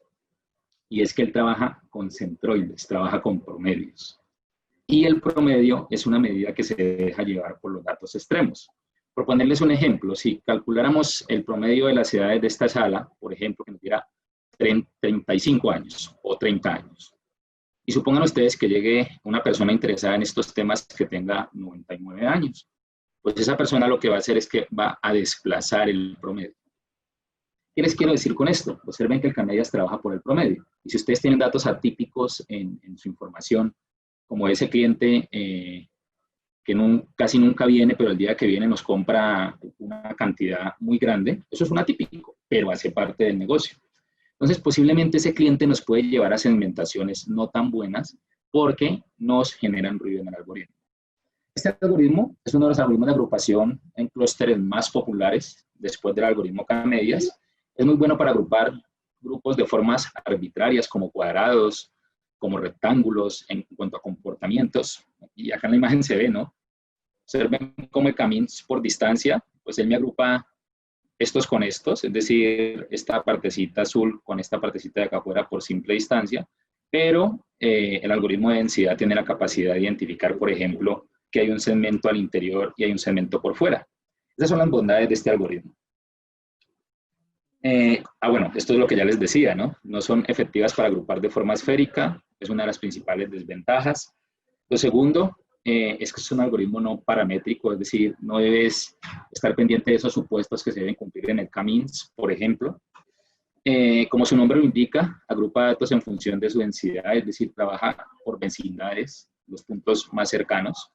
Y es que él trabaja con centroides, trabaja con promedios. Y el promedio es una medida que se deja llevar por los datos extremos. Por ponerles un ejemplo, si calculáramos el promedio de las edades de esta sala, por ejemplo, que nos diera 35 años o 30 años, y supongan ustedes que llegue una persona interesada en estos temas que tenga 99 años, pues esa persona lo que va a hacer es que va a desplazar el promedio. ¿Qué les quiero decir con esto? Observen que el Canallas trabaja por el promedio. Y si ustedes tienen datos atípicos en su información, como ese cliente que casi nunca viene, pero el día que viene nos compra una cantidad muy grande. Eso es un atípico, pero hace parte del negocio. Entonces, posiblemente ese cliente nos puede llevar a segmentaciones no tan buenas porque nos generan ruido en el algoritmo. Este algoritmo es uno de los algoritmos de agrupación en clústeres más populares después del algoritmo K-medias. Es muy bueno para agrupar grupos de formas arbitrarias como cuadrados, como rectángulos en cuanto a comportamientos. Y acá en la imagen se ve, ¿no? Observen cómo el camino por distancia, pues él me agrupa estos con estos, es decir, esta partecita azul con esta partecita de acá afuera por simple distancia, pero el algoritmo de densidad tiene la capacidad de identificar, por ejemplo, que hay un segmento al interior y hay un segmento por fuera. Esas son las bondades de este algoritmo. Bueno, esto es lo que ya les decía, ¿no? No son efectivas para agrupar de forma esférica, es una de las principales desventajas. Lo segundo es que es un algoritmo no paramétrico, es decir, no debes estar pendiente de esos supuestos que se deben cumplir en el K-means, por ejemplo. Como su nombre lo indica, agrupa datos en función de su densidad, es decir, trabaja por vecindades, los puntos más cercanos.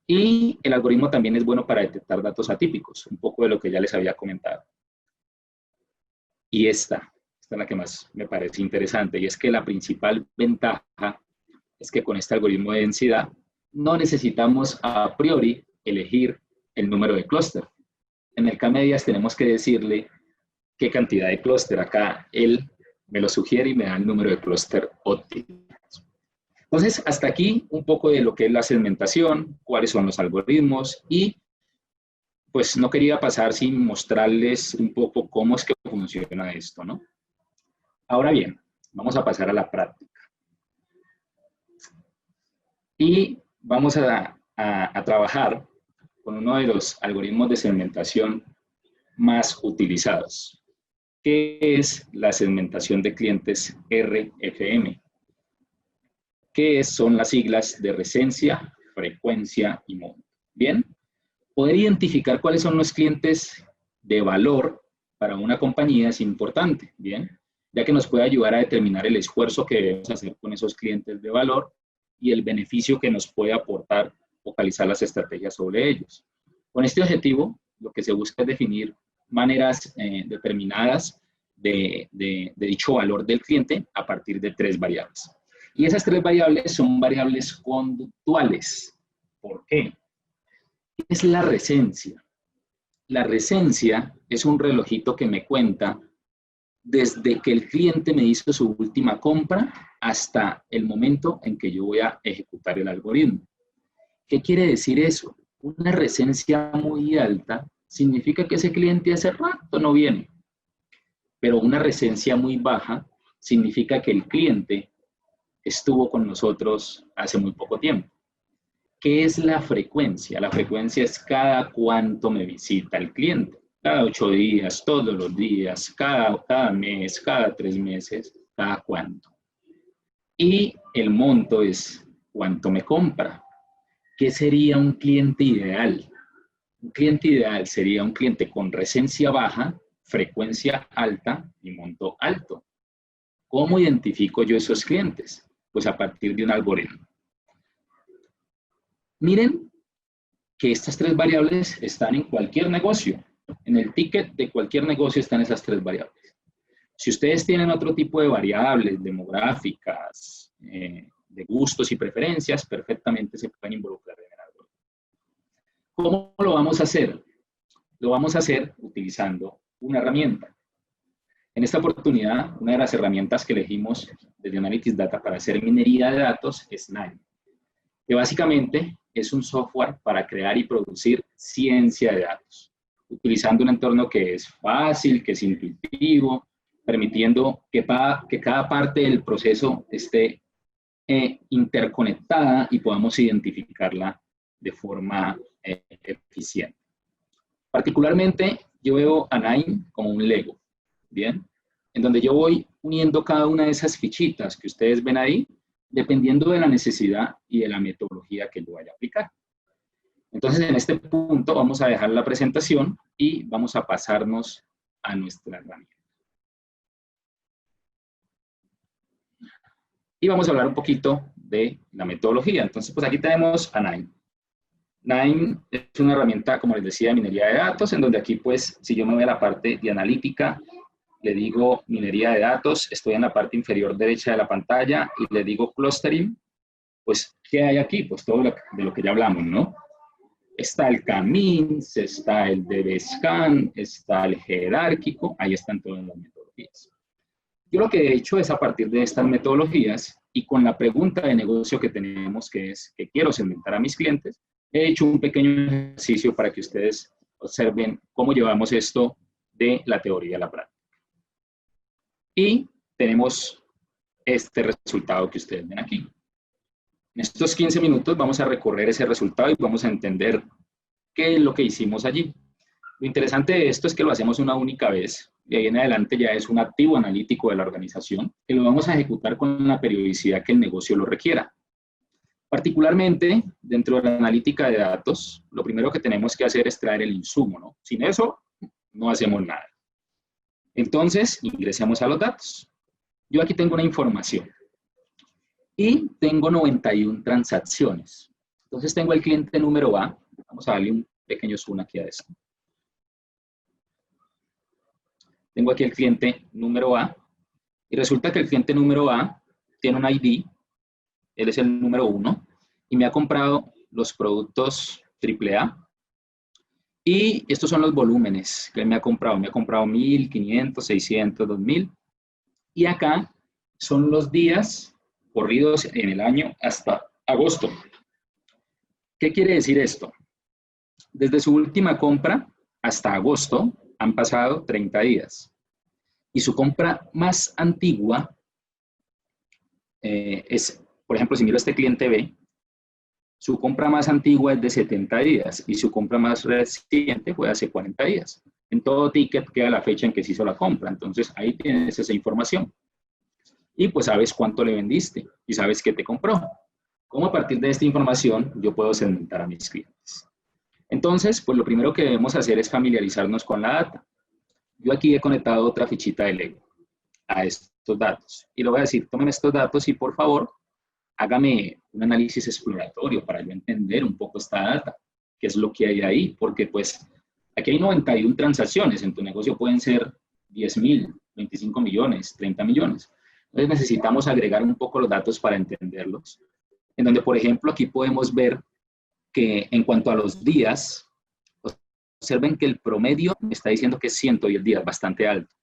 Y el algoritmo también es bueno para detectar datos atípicos, un poco de lo que ya les había comentado. Y esta es la que más me parece interesante, y es que la principal ventaja es que con este algoritmo de densidad no necesitamos a priori elegir el número de clúster. En el K-medias tenemos que decirle qué cantidad de clúster. Acá él me lo sugiere y me da el número de clúster óptimo. Entonces, hasta aquí un poco de lo que es la segmentación, cuáles son los algoritmos y pues no quería pasar sin mostrarles un poco cómo es que funciona esto, ¿no? Ahora bien, vamos a pasar a la práctica. Y vamos a trabajar con uno de los algoritmos de segmentación más utilizados, que es la segmentación de clientes RFM, que son las siglas de recencia, frecuencia y monto. Bien, poder identificar cuáles son los clientes de valor para una compañía es importante, bien, ya que nos puede ayudar a determinar el esfuerzo que debemos hacer con esos clientes de valor y el beneficio que nos puede aportar focalizar las estrategias sobre ellos. Con este objetivo, lo que se busca es definir maneras determinadas de dicho valor del cliente a partir de 3 variables. Y esas 3 variables son variables conductuales. ¿Por qué? ¿Qué es la recencia? La recencia es un relojito que me cuenta desde que el cliente me hizo su última compra hasta el momento en que yo voy a ejecutar el algoritmo. ¿Qué quiere decir eso? Una recencia muy alta significa que ese cliente hace rato no viene, pero una recencia muy baja significa que el cliente estuvo con nosotros hace muy poco tiempo. ¿Qué es la frecuencia? La frecuencia es cada cuánto me visita el cliente. Cada 8 días, todos los días, cada mes, cada 3 meses, cada cuánto. Y el monto es cuánto me compra. ¿Qué sería un cliente ideal? Un cliente ideal sería un cliente con recencia baja, frecuencia alta y monto alto. ¿Cómo identifico yo esos clientes? Pues a partir de un algoritmo. Miren que estas 3 variables están en cualquier negocio. En el ticket de cualquier negocio están esas 3 variables. Si ustedes tienen otro tipo de variables demográficas, de gustos y preferencias, perfectamente se pueden involucrar en el algoritmo. ¿Cómo lo vamos a hacer? Lo vamos a hacer utilizando una herramienta. En esta oportunidad, una de las herramientas que elegimos desde Analytics Data para hacer minería de datos es Nine, que básicamente es un software para crear y producir ciencia de datos, utilizando un entorno que es fácil, que es intuitivo, permitiendo que cada parte del proceso esté interconectada y podamos identificarla de forma eficiente. Particularmente, yo veo a Nine como un Lego, ¿bien? En donde yo voy uniendo cada una de esas fichitas que ustedes ven ahí, dependiendo de la necesidad y de la metodología que yo vaya a aplicar. Entonces, en este punto vamos a dejar la presentación y vamos a pasarnos a nuestra herramienta. Y vamos a hablar un poquito de la metodología. Entonces, pues aquí tenemos a Nine. Nine es una herramienta, como les decía, de minería de datos, en donde aquí, pues, si yo me voy a la parte de analítica, le digo minería de datos, estoy en la parte inferior derecha de la pantalla y le digo clustering, pues, ¿qué hay aquí? Pues todo de lo que ya hablamos, ¿no? Está el Camins, está el DBScan, está el jerárquico, ahí están todas las metodologías. Yo lo que he hecho es a partir de estas metodologías y con la pregunta de negocio que tenemos, que es que quiero segmentar a mis clientes, he hecho un pequeño ejercicio para que ustedes observen cómo llevamos esto de la teoría a la práctica. Y tenemos este resultado que ustedes ven aquí. En estos 15 minutos vamos a recorrer ese resultado y vamos a entender qué es lo que hicimos allí. Lo interesante de esto es que lo hacemos una única vez, de ahí en adelante ya es un activo analítico de la organización, que lo vamos a ejecutar con la periodicidad que el negocio lo requiera. Particularmente, dentro de la analítica de datos, lo primero que tenemos que hacer es traer el insumo, ¿no? Sin eso, no hacemos nada. Entonces, ingresemos a los datos. Yo aquí tengo una información y tengo 91 transacciones. Entonces, tengo el cliente número A. Vamos a darle un pequeño zoom aquí a esto. Tengo aquí el cliente número A y resulta que el cliente número A tiene un ID, él es el número 1 y me ha comprado los productos AAA y estos son los volúmenes que él me ha comprado 1.000, 500, 600, 2.000 y acá son los días corridos en el año hasta agosto. ¿Qué quiere decir esto? Desde su última compra hasta agosto han pasado 30 días. Y su compra más antigua es, por ejemplo, si miro a este cliente B, su compra más antigua es de 70 días y su compra más reciente fue hace 40 días. En todo ticket queda la fecha en que se hizo la compra. Entonces, ahí tienes esa información. Y pues sabes cuánto le vendiste y sabes qué te compró. ¿Cómo a partir de esta información yo puedo segmentar a mis clientes? Entonces, pues lo primero que debemos hacer es familiarizarnos con la data. Yo aquí he conectado otra fichita de Lego a estos datos. Y le voy a decir, tomen estos datos y por favor, hágame un análisis exploratorio para yo entender un poco esta data, qué es lo que hay ahí, porque pues aquí hay 91 transacciones, en tu negocio pueden ser 10.000, 25 millones, 30 millones. Entonces necesitamos agregar un poco los datos para entenderlos. En donde, por ejemplo, aquí podemos ver que en cuanto a los días, observen que el promedio me está diciendo que es 110 días, bastante alto.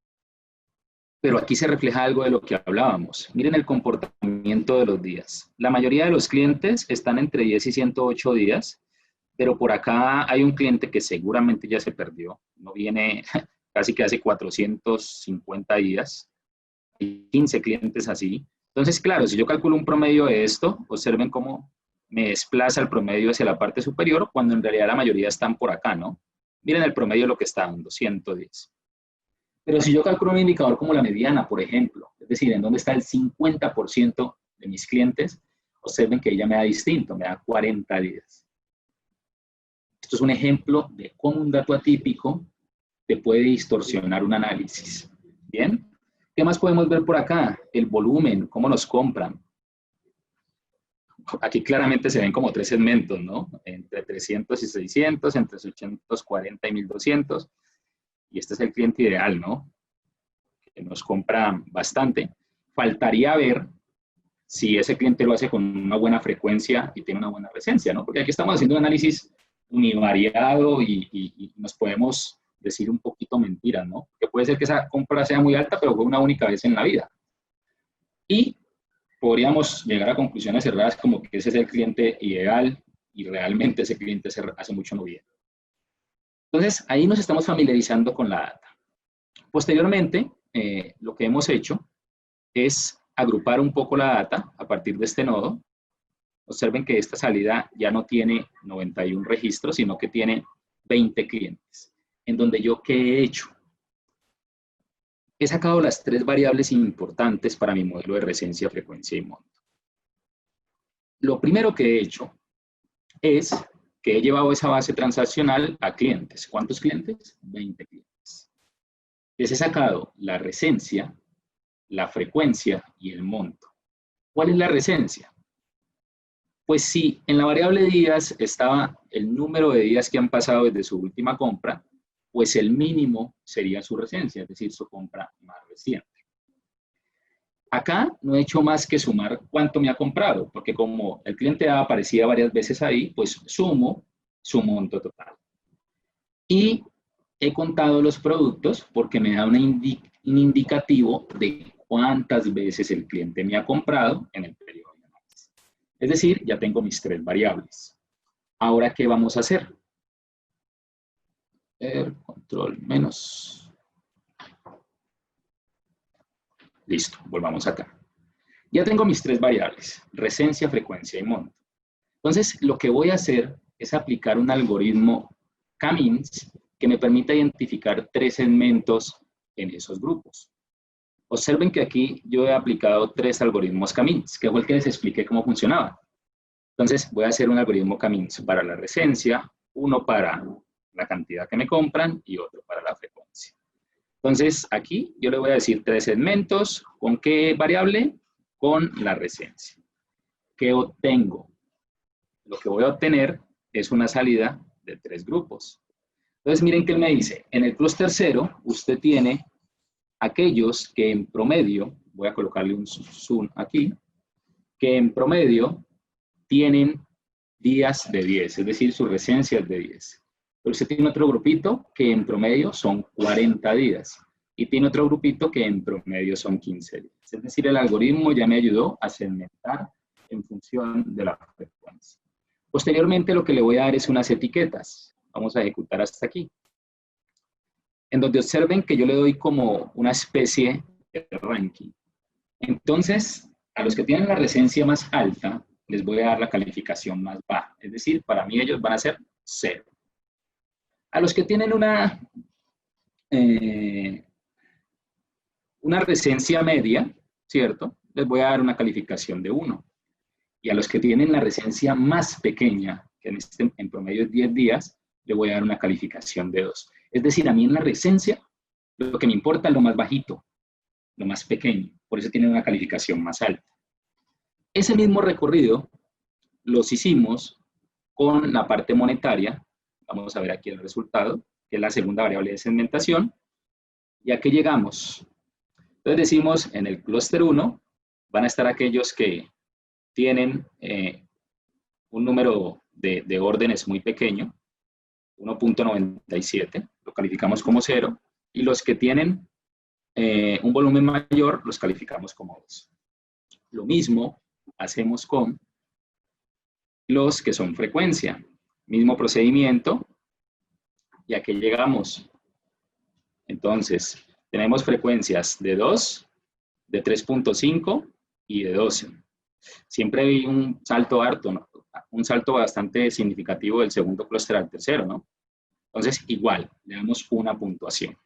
Pero aquí se refleja algo de lo que hablábamos. Miren el comportamiento de los días. La mayoría de los clientes están entre 10 y 108 días, pero por acá hay un cliente que seguramente ya se perdió. No viene casi que hace 450 días. Hay 15 clientes así. Entonces, claro, si yo calculo un promedio de esto, observen cómo me desplaza el promedio hacia la parte superior, cuando en realidad la mayoría están por acá, ¿no? Miren el promedio de lo que está dando, 110. Pero si yo calculo un indicador como la mediana, por ejemplo, es decir, en donde está el 50% de mis clientes, observen que ella me da distinto, me da 40 días. Esto es un ejemplo de cómo un dato atípico te puede distorsionar un análisis. ¿Bien? ¿Qué más podemos ver por acá? El volumen, cómo nos compran. Aquí claramente se ven como tres segmentos, ¿no? Entre 300 y 600, entre 840 y 1200. Y este es el cliente ideal, ¿no? Que nos compra bastante. Faltaría ver si ese cliente lo hace con una buena frecuencia y tiene una buena presencia, ¿no? Porque aquí estamos haciendo un análisis univariado y nos podemos decir un poquito mentiras, ¿no? Que puede ser que esa compra sea muy alta, pero fue una única vez en la vida. Y podríamos llegar a conclusiones cerradas como que ese es el cliente ideal y realmente ese cliente hace mucho no bien. Entonces, ahí nos estamos familiarizando con la data. Posteriormente, lo que hemos hecho es agrupar un poco la data a partir de este nodo. Observen que esta salida ya no tiene 91 registros, sino que tiene 20 clientes. En donde yo, ¿qué he hecho? He sacado las tres variables importantes para mi modelo de resencia, frecuencia y monto. Lo primero que he hecho es que he llevado esa base transaccional a clientes. ¿Cuántos clientes? 20 clientes. Les he sacado la resencia, la frecuencia y el monto. ¿Cuál es la resencia? Pues si en la variable días estaba el número de días que han pasado desde su última compra, pues el mínimo sería su recencia, es decir, su compra más reciente. Acá no he hecho más que sumar cuánto me ha comprado, porque como el cliente A aparecía varias veces ahí, pues sumo su monto total. Y he contado los productos porque me da un indicativo de cuántas veces el cliente me ha comprado en el periodo de análisis. Es decir, ya tengo mis 3 variables. Ahora, ¿qué vamos a hacer? Control menos. Listo, volvamos acá. Ya tengo mis 3 variables, recencia, frecuencia y monto. Entonces, lo que voy a hacer es aplicar un algoritmo K-means que me permita identificar 3 segmentos en esos grupos. Observen que aquí yo he aplicado 3 algoritmos K-means, que fue el que les expliqué cómo funcionaba. Entonces, voy a hacer un algoritmo K-means para la recencia, uno para la cantidad que me compran y otro para la frecuencia. Entonces, aquí yo le voy a decir 3 segmentos. ¿Con qué variable? Con la recencia. ¿Qué obtengo? Lo que voy a obtener es una salida de 3 grupos. Entonces, miren que él me dice, en el clúster 0, usted tiene aquellos que en promedio, voy a colocarle un zoom aquí, que en promedio tienen días de 10, es decir, su recencia es de 10. Pero usted tiene otro grupito que en promedio son 40 días. Y tiene otro grupito que en promedio son 15 días. Es decir, el algoritmo ya me ayudó a segmentar en función de la frecuencia. Posteriormente, lo que le voy a dar es unas etiquetas. Vamos a ejecutar hasta aquí. En donde observen que yo le doy como una especie de ranking. Entonces, a los que tienen la recencia más alta, les voy a dar la calificación más baja. Es decir, para mí ellos van a ser 0. A los que tienen una recencia media, ¿cierto? Les voy a dar una calificación de 1. Y a los que tienen la recencia más pequeña, que en promedio es 10 días, le voy a dar una calificación de 2. Es decir, a mí en la recencia, lo que me importa es lo más bajito, lo más pequeño. Por eso tienen una calificación más alta. Ese mismo recorrido los hicimos con la parte monetaria. Vamos a ver aquí el resultado, que es la segunda variable de segmentación. ¿Y a qué llegamos? Entonces decimos, en el clúster 1 van a estar aquellos que tienen un número de órdenes muy pequeño, 1.97, lo calificamos como 0, y los que tienen un volumen mayor los calificamos como 2. Lo mismo hacemos con los que son frecuencia. Mismo procedimiento, y aquí llegamos. Entonces, tenemos frecuencias de 2, de 3.5 y de 12. Siempre hay un salto harto, ¿no? Un salto bastante significativo del segundo clúster al tercero, ¿no? Entonces, igual, le damos una puntuación.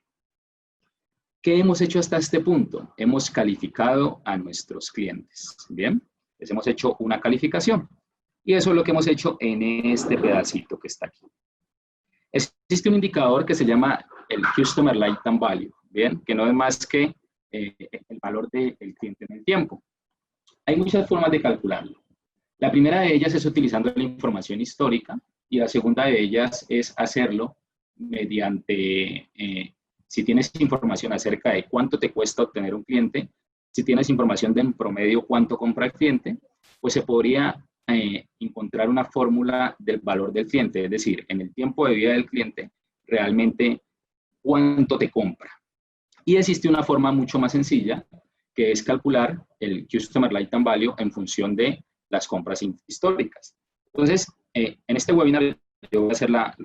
¿Qué hemos hecho hasta este punto? Hemos calificado a nuestros clientes, ¿bien? Les hemos hecho una calificación. Y eso es lo que hemos hecho en este pedacito que está aquí. Existe un indicador que se llama el Customer Lifetime Value, ¿bien? Que no es más que el valor del cliente en el tiempo. Hay muchas formas de calcularlo. La primera de ellas es utilizando la información histórica y la segunda de ellas es hacerlo mediante, si tienes información acerca de cuánto te cuesta obtener un cliente, si tienes información de en promedio cuánto compra el cliente, pues se podría encontrar una fórmula del valor del cliente, es decir, en el tiempo de vida del cliente, realmente cuánto te compra. Y existe una forma mucho más sencilla, que es calcular el Customer Lifetime Value en función de las compras históricas. Entonces, en este webinar yo voy a hacer la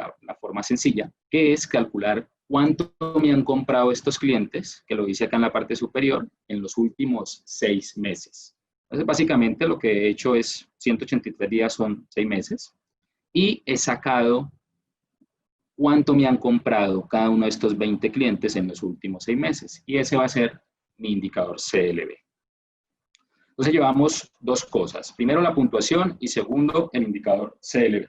forma sencilla, que es calcular cuánto me han comprado estos clientes, que lo dice acá en la parte superior, en los últimos 6 meses. Entonces, básicamente lo que he hecho es 183 días son 6 meses y he sacado cuánto me han comprado cada uno de estos 20 clientes en los últimos 6 meses. Y ese va a ser mi indicador CLV. Entonces llevamos 2 cosas. Primero la puntuación y segundo el indicador CLV.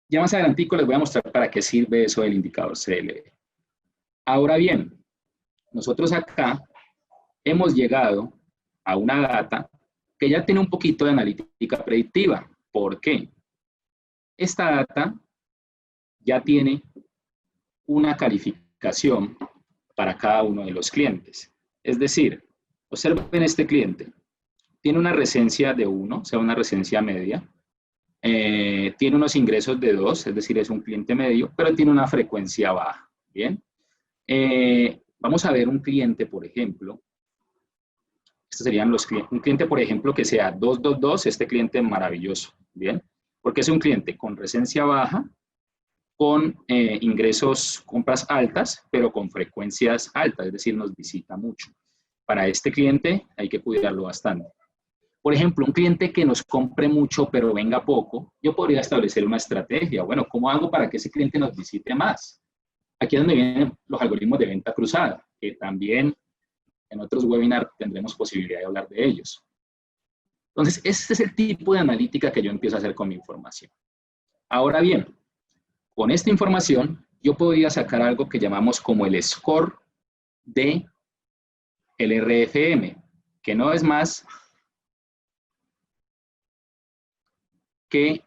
Ya más adelantico les voy a mostrar para qué sirve eso del indicador CLV. Ahora bien, nosotros acá hemos llegado a una data que ya tiene un poquito de analítica predictiva. ¿Por qué? Esta data ya tiene una calificación para cada uno de los clientes. Es decir, observen este cliente. Tiene una recencia de 1, o sea, una recencia media. Tiene unos ingresos de 2, es decir, es un cliente medio, pero tiene una frecuencia baja. Bien. Vamos a ver un cliente, por ejemplo. Estos serían los clientes. Un cliente, por ejemplo, que sea 222, este cliente maravilloso. Bien. Porque es un cliente con recencia baja, con ingresos, compras altas, pero con frecuencias altas, es decir, nos visita mucho. Para este cliente hay que cuidarlo bastante. Por ejemplo, un cliente que nos compre mucho, pero venga poco, yo podría establecer una estrategia. Bueno, ¿cómo hago para que ese cliente nos visite más? Aquí es donde vienen los algoritmos de venta cruzada, que también en otros webinars tendremos posibilidad de hablar de ellos. Entonces, este es el tipo de analítica que yo empiezo a hacer con mi información. Ahora bien, con esta información, yo podría sacar algo que llamamos como el score de el RFM, que no es más que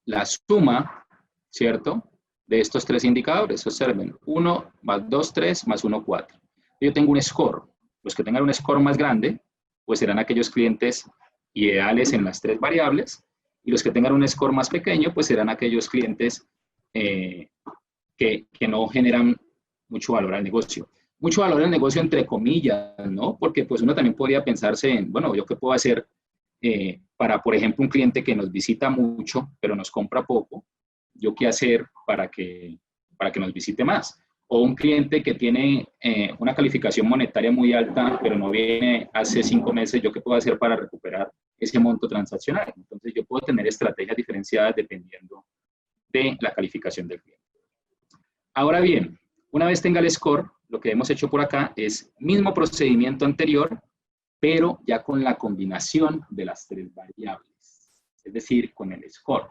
la suma, ¿cierto?, de estos tres indicadores. Observen, 1 más 2, 3 más 1, 4. Yo tengo un score. Los que tengan un score más grande, pues serán aquellos clientes ideales en las tres variables, y los que tengan un score más pequeño, pues serán aquellos clientes que no generan mucho valor al negocio. Mucho valor al negocio entre comillas, ¿no? Porque pues uno también podría pensarse en, bueno, ¿yo qué puedo hacer para, por ejemplo, un cliente que nos visita mucho, pero nos compra poco? ¿Yo qué hacer para que nos visite más? O un cliente que tiene una calificación monetaria muy alta, pero no viene hace 5 meses, ¿yo qué puedo hacer para recuperar ese monto transaccional? Entonces, yo puedo tener estrategias diferenciadas dependiendo de la calificación del cliente. Ahora bien, una vez tenga el score, lo que hemos hecho por acá es mismo procedimiento anterior, pero ya con la combinación de las tres variables, es decir, con el score.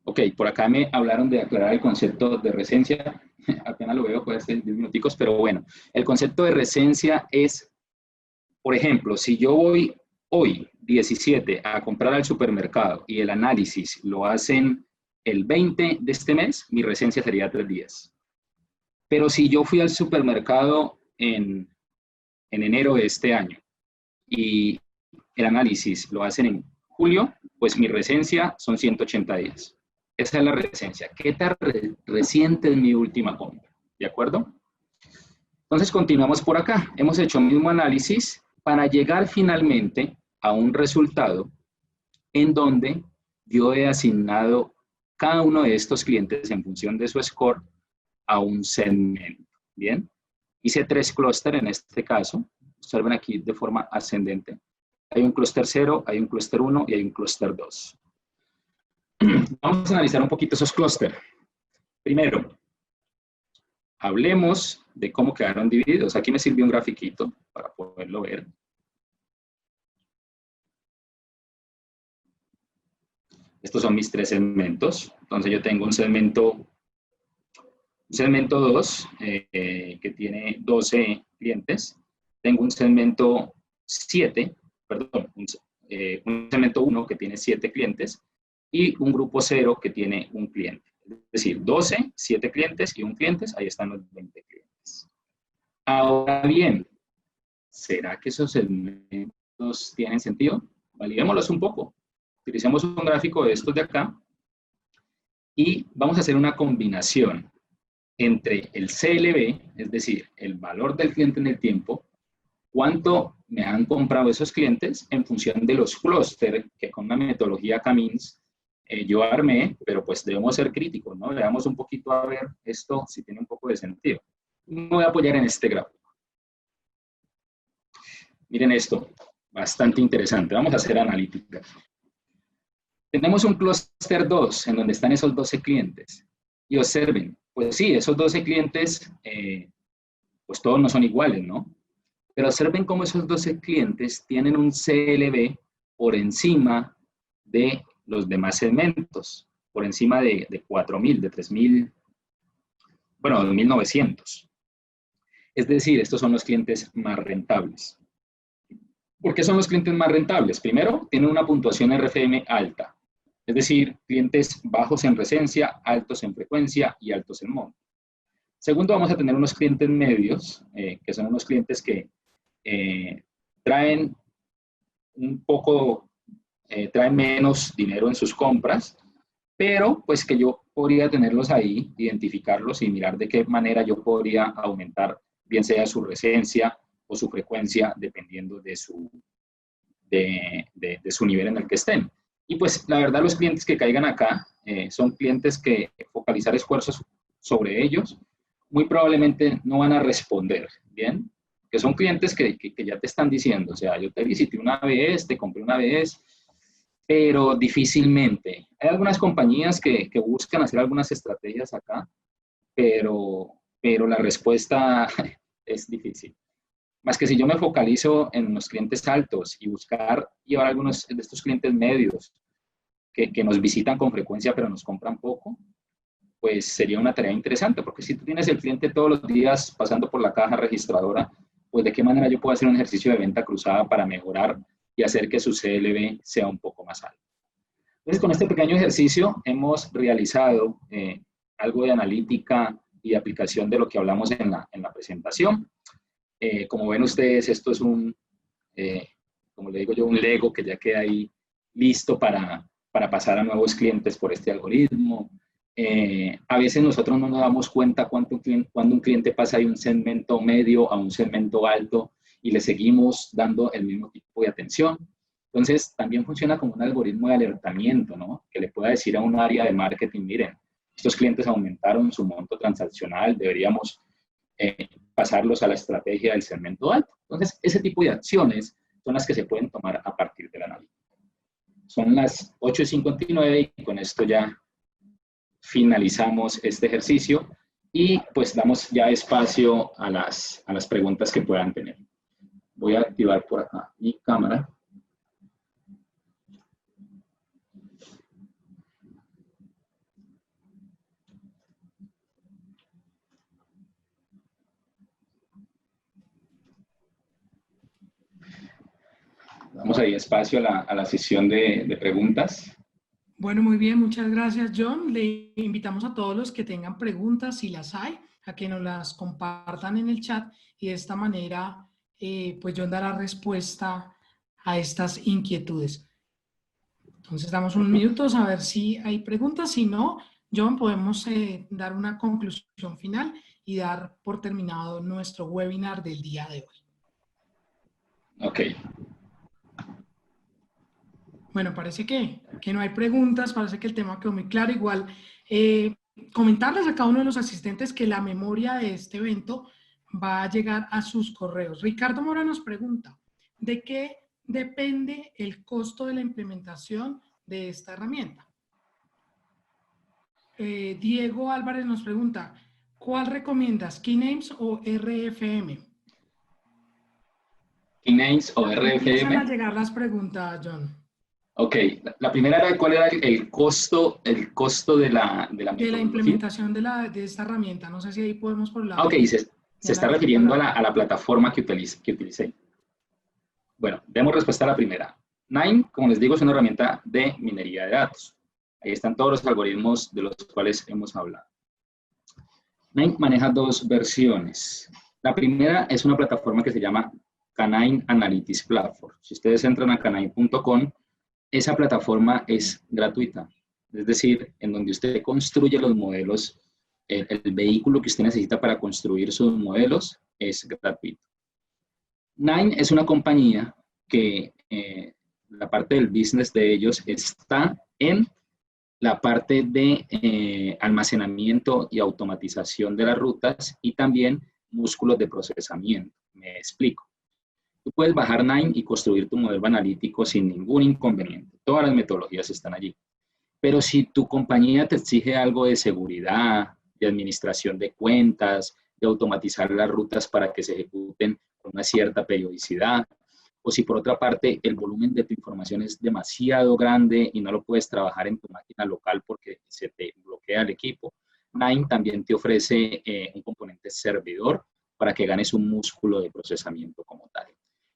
Ok, por acá me hablaron de aclarar el concepto de recencia, apenas lo veo, puede ser 10 minuticos, pero bueno, el concepto de recencia es, por ejemplo, si yo voy hoy, 17, a comprar al supermercado y el análisis lo hacen el 20 de este mes, mi recencia sería 3 días. Pero si yo fui al supermercado en enero de este año y el análisis lo hacen en julio, pues mi recencia son 180 días. Esa es la recencia. ¿Qué tan reciente es mi última compra? ¿De acuerdo? Entonces continuamos por acá. Hemos hecho el mismo análisis para llegar finalmente a un resultado en donde yo he asignado cada uno de estos clientes en función de su score a un segmento. Bien, hice 3 clústeres en este caso. Observen aquí de forma ascendente. Hay un clúster 0, hay un clúster 1 y hay un clúster 2. Vamos a analizar un poquito esos clústeres. Primero, hablemos de cómo quedaron divididos. Aquí me sirvió un grafiquito para poderlo ver. Estos son mis 3 segmentos. Entonces yo tengo un segmento 2 que tiene 12 clientes. Tengo un segmento 7, perdón, un segmento 1 que tiene 7 clientes y un grupo 0 que tiene un cliente. Es decir, 12, 7 clientes y un cliente, ahí están los 20 clientes. Ahora bien, ¿será que esos segmentos tienen sentido? Validémoslos un poco. Utilicemos un gráfico de estos de acá y vamos a hacer una combinación entre el CLV, es decir, el valor del cliente en el tiempo, cuánto me han comprado esos clientes en función de los clústeres que con la metodología Camins yo armé, pero pues debemos ser críticos, ¿no? Veamos un poquito a ver esto si tiene un poco de sentido. Me voy a apoyar en este gráfico. Miren esto, bastante interesante. Vamos a hacer analítica. Tenemos un clúster 2 en donde están esos 12 clientes. Y observen, pues sí, esos 12 clientes, pues todos no son iguales, ¿no? Pero observen cómo esos 12 clientes tienen un CLV por encima de los demás segmentos, por encima de 4.000, de 3.000, bueno, 2.900. Es decir, estos son los clientes más rentables. ¿Por qué son los clientes más rentables? Primero, tienen una puntuación RFM alta, es decir, clientes bajos en recencia, altos en frecuencia y altos en monto. Segundo, vamos a tener unos clientes medios, que son unos clientes que traen traen menos dinero en sus compras, pero pues que yo podría tenerlos ahí, identificarlos y mirar de qué manera yo podría aumentar, bien sea su recencia o su frecuencia, dependiendo de su nivel en el que estén. Y pues la verdad los clientes que caigan acá son clientes que focalizar esfuerzos sobre ellos muy probablemente no van a responder, ¿bien? Que son clientes que ya te están diciendo, o sea, yo te visité una vez, te compré una vez, pero difícilmente. Hay algunas compañías que buscan hacer algunas estrategias acá, pero la respuesta es difícil. Más que si yo me focalizo en los clientes altos y buscar llevar algunos de estos clientes medios que nos visitan con frecuencia pero nos compran poco, pues sería una tarea interesante, porque si tú tienes el cliente todos los días pasando por la caja registradora, pues de qué manera yo puedo hacer un ejercicio de venta cruzada para mejorar y hacer que su CLV sea un poco más alto. Entonces, con este pequeño ejercicio hemos realizado algo de analítica y aplicación de lo que hablamos en la presentación. Como ven ustedes, esto es como le digo yo, un Lego que ya queda ahí listo para pasar a nuevos clientes por este algoritmo. A veces nosotros no nos damos cuenta cuando un cliente pasa de un segmento medio a un segmento alto y le seguimos dando el mismo tipo de atención. Entonces, también funciona como un algoritmo de alertamiento, ¿no? Que le pueda decir a un área de marketing, miren, estos clientes aumentaron su monto transaccional, deberíamos pasarlos a la estrategia del segmento alto. Entonces, ese tipo de acciones son las que se pueden tomar a partir del análisis. Son las 8:59 y con esto ya finalizamos este ejercicio y pues damos ya espacio a las preguntas que puedan tener. Voy a activar por acá mi cámara. Damos ahí espacio a la sesión de preguntas. Bueno, muy bien, muchas gracias, John. Le invitamos a todos los que tengan preguntas, si las hay, a que nos las compartan en el chat y de esta manera, pues John dará respuesta a estas inquietudes. Entonces, damos unos minutos a ver si hay preguntas. Si no, John, podemos dar una conclusión final y dar por terminado nuestro webinar del día de hoy. Ok. Bueno, parece que no hay preguntas, parece que el tema quedó muy claro. Igual, comentarles a cada uno de los asistentes que la memoria de este evento va a llegar a sus correos. Ricardo Mora nos pregunta, ¿de qué depende el costo de la implementación de esta herramienta? Diego Álvarez nos pregunta, ¿cuál recomiendas, Keynames o RFM? Keynames o RFM. Empiezan a llegar las preguntas, John. Ok, la primera era cuál era el costo de la implementación de esta herramienta. No sé si ahí podemos por la... Ok, se está refiriendo a la plataforma que utilicé. Bueno, demos respuesta a la primera. Nine, como les digo, es una herramienta de minería de datos. Ahí están todos los algoritmos de los cuales hemos hablado. Nine maneja dos versiones. La primera es una plataforma que se llama Canine Analytics Platform. Si ustedes entran a canine.com, esa plataforma es gratuita. Es decir, en donde usted construye los modelos, el vehículo que usted necesita para construir sus modelos es gratuito. Nine es una compañía que la parte del business de ellos está en la parte de almacenamiento y automatización de las rutas y también músculos de procesamiento. Me explico. Tú puedes bajar Nine y construir tu modelo analítico sin ningún inconveniente. Todas las metodologías están allí. Pero si tu compañía te exige algo de seguridad, de administración de cuentas, de automatizar las rutas para que se ejecuten con una cierta periodicidad, o si por otra parte el volumen de tu información es demasiado grande y no lo puedes trabajar en tu máquina local porque se te bloquea el equipo, Nine también te ofrece un componente servidor para que ganes un músculo de procesamiento como tal.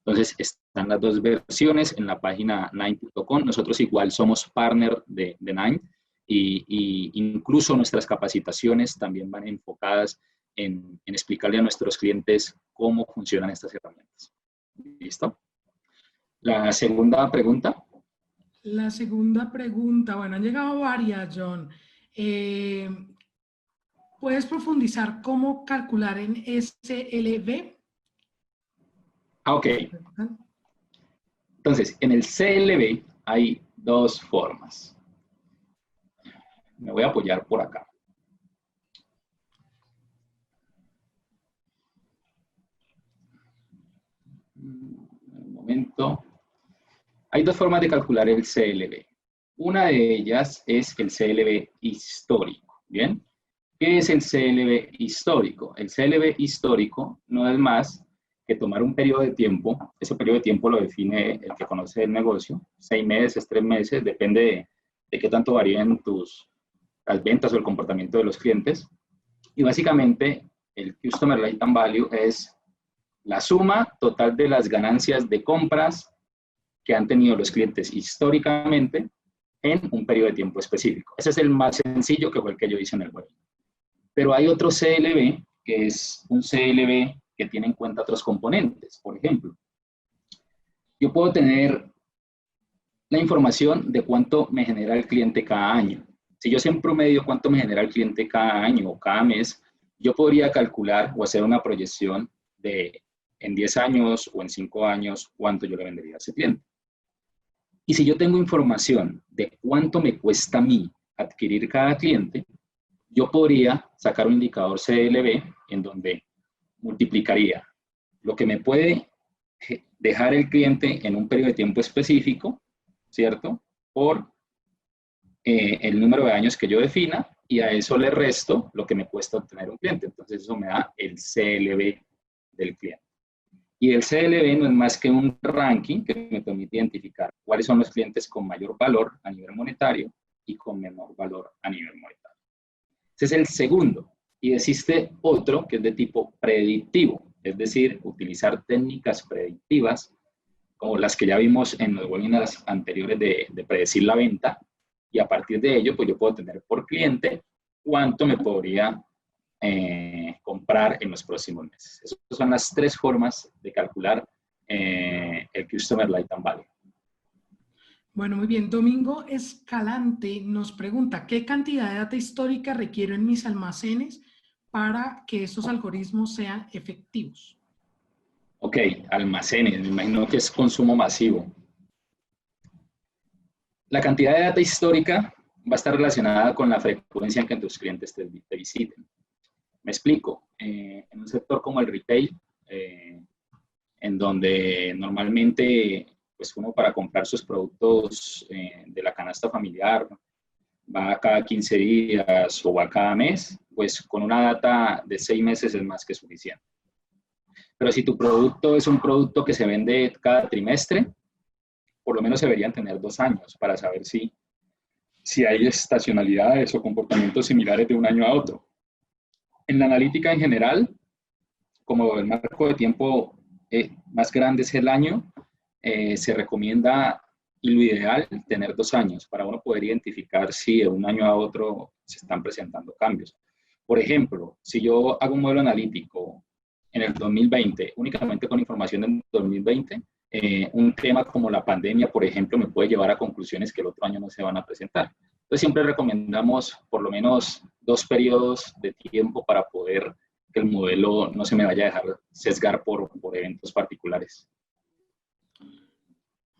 Entonces, están las dos versiones en la página Nine.com. Nosotros igual somos partner de Nine y incluso nuestras capacitaciones también van enfocadas en explicarle a nuestros clientes cómo funcionan estas herramientas. ¿Listo? La segunda pregunta. La segunda pregunta, bueno, han llegado varias, John. ¿Puedes profundizar cómo calcular en CLV? Ok. Entonces, en el CLV hay dos formas. Me voy a apoyar por acá. Un momento. Hay dos formas de calcular el CLV. Una de ellas es el CLV histórico. ¿Bien? ¿Qué es el CLV histórico? El CLV histórico no es más que tomar un periodo de tiempo. Ese periodo de tiempo lo define el que conoce el negocio. 6 meses, 3 meses, depende de qué tanto varíen las ventas o el comportamiento de los clientes. Y básicamente, el Customer Lifetime Value es la suma total de las ganancias de compras que han tenido los clientes históricamente en un periodo de tiempo específico. Ese es el más sencillo, que fue el que yo hice en el webinar. Pero hay otro CLV, que es un CLV que tiene en cuenta otros componentes. Por ejemplo, yo puedo tener la información de cuánto me genera el cliente cada año. Si yo sé en promedio cuánto me genera el cliente cada año o cada mes, yo podría calcular o hacer una proyección de en 10 años o en 5 años cuánto yo le vendería a ese cliente. Y si yo tengo información de cuánto me cuesta a mí adquirir cada cliente, yo podría sacar un indicador CLV en donde multiplicaría lo que me puede dejar el cliente en un periodo de tiempo específico, ¿cierto? Por el número de años que yo defina, y a eso le resto lo que me cuesta obtener un cliente. Entonces eso me da el CLV del cliente. Y el CLV no es más que un ranking que me permite identificar cuáles son los clientes con mayor valor a nivel monetario y con menor valor a nivel monetario. Ese es el segundo. Y existe otro que es de tipo predictivo, es decir, utilizar técnicas predictivas como las que ya vimos en los webinars anteriores de predecir la venta, y a partir de ello, pues yo puedo tener por cliente cuánto me podría comprar en los próximos meses. Esas son las tres formas de calcular el Customer Lifetime Value. Bueno, muy bien. Domingo Escalante nos pregunta, ¿qué cantidad de data histórica requiero en mis almacenes para que estos algoritmos sean efectivos? Ok, almacenes, me imagino que es consumo masivo. La cantidad de data histórica va a estar relacionada con la frecuencia en que tus clientes te visiten. Me explico. En un sector como el retail, en donde normalmente pues uno para comprar sus productos de la canasta familiar va cada 15 días o va cada mes, pues con una data de 6 meses es más que suficiente. Pero si tu producto es un producto que se vende cada trimestre, por lo menos se deberían tener 2 años para saber si hay estacionalidades o comportamientos similares de un año a otro. En la analítica en general, como el marco de tiempo más grande es el año, se recomienda, y lo ideal, tener 2 años para uno poder identificar si de un año a otro se están presentando cambios. Por ejemplo, si yo hago un modelo analítico en el 2020, únicamente con información del 2020, un tema como la pandemia, por ejemplo, me puede llevar a conclusiones que el otro año no se van a presentar. Entonces, siempre recomendamos por lo menos 2 periodos de tiempo para poder que el modelo no se me vaya a dejar sesgar por eventos particulares.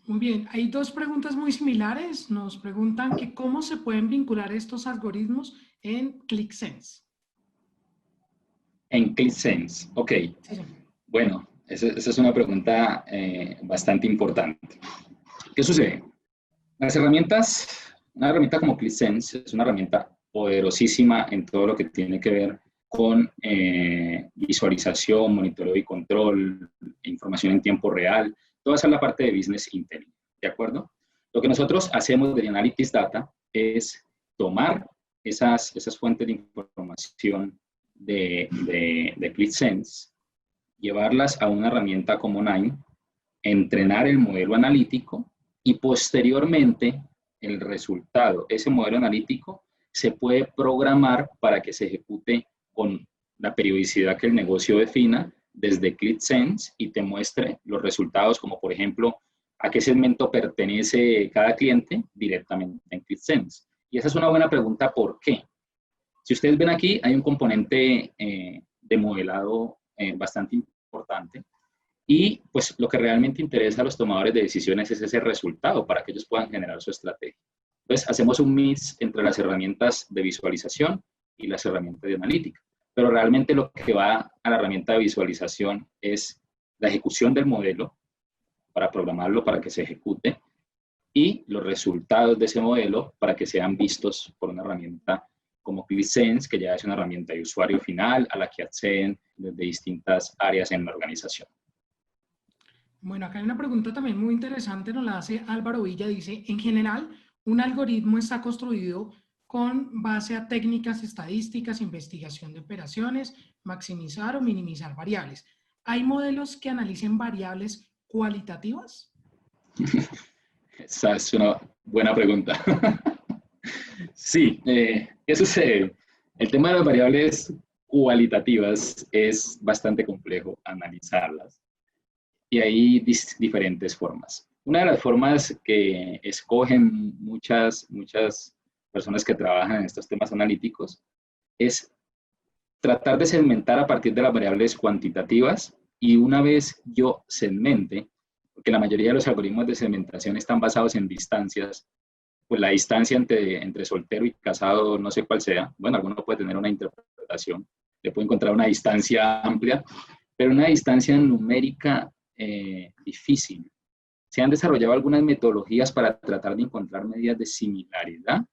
Muy bien, hay 2 preguntas muy similares. Nos preguntan que cómo se pueden vincular estos algoritmos en ClickSense. En ClickSense, ok. Sí. Bueno, esa es una pregunta bastante importante. ¿Qué sucede? Las herramientas, una herramienta como ClickSense es una herramienta poderosísima en todo lo que tiene que ver con visualización, monitoreo y control, información en tiempo real. Toda esa es la parte de Business Intelligence, ¿de acuerdo? Lo que nosotros hacemos de Analytics Data es tomar esas fuentes de información de ClickSense llevarlas a una herramienta como Nine, entrenar el modelo analítico y posteriormente el resultado, ese modelo analítico, se puede programar para que se ejecute con la periodicidad que el negocio defina desde ClickSense y te muestre los resultados, como por ejemplo, a qué segmento pertenece cada cliente directamente en ClickSense. Y esa es una buena pregunta, ¿por qué? Si ustedes ven aquí, hay un componente de modelado bastante importante y pues lo que realmente interesa a los tomadores de decisiones es ese resultado para que ellos puedan generar su estrategia. Entonces, hacemos un mix entre las herramientas de visualización y las herramientas de analítica. Pero realmente lo que va a la herramienta de visualización es la ejecución del modelo para programarlo para que se ejecute y los resultados de ese modelo para que sean vistos por una herramienta como ClickSense, que ya es una herramienta de usuario final a la que acceden desde distintas áreas en la organización. Bueno, acá hay una pregunta también muy interesante, nos la hace Álvaro Villa, dice, en general, un algoritmo está construido con base a técnicas estadísticas, investigación de operaciones, maximizar o minimizar variables. ¿Hay modelos que analicen variables cualitativas? Esa es una buena pregunta. Sí, ¿qué sucede? El tema de las variables cualitativas es bastante complejo analizarlas. Y hay diferentes formas. Una de las formas que escogen muchas personas que trabajan en estos temas analíticos es tratar de segmentar a partir de las variables cuantitativas y una vez yo segmente, porque la mayoría de los algoritmos de segmentación están basados en distancias, pues la distancia entre soltero y casado, no sé cuál sea, bueno, alguno puede tener una interpretación, le puede encontrar una distancia amplia, pero una distancia numérica difícil. Se han desarrollado algunas metodologías para tratar de encontrar medidas de similaridad,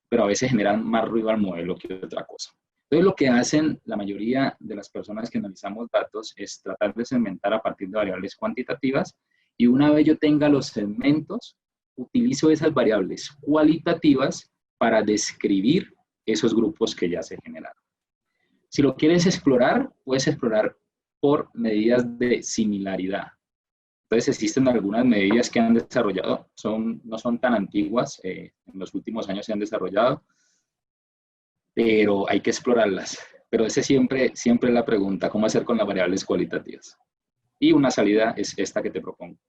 pero a veces generan más ruido al modelo que otra cosa. Entonces, lo que hacen la mayoría de las personas que analizamos datos es tratar de segmentar a partir de variables cuantitativas y una vez yo tenga los segmentos, utilizo esas variables cualitativas para describir esos grupos que ya se generaron. Si lo quieres explorar, puedes explorar por medidas de similaridad. Entonces existen algunas medidas que han desarrollado, no son tan antiguas, en los últimos años se han desarrollado, pero hay que explorarlas. Pero ese siempre es la pregunta, ¿cómo hacer con las variables cualitativas? Y una salida es esta que te propongo.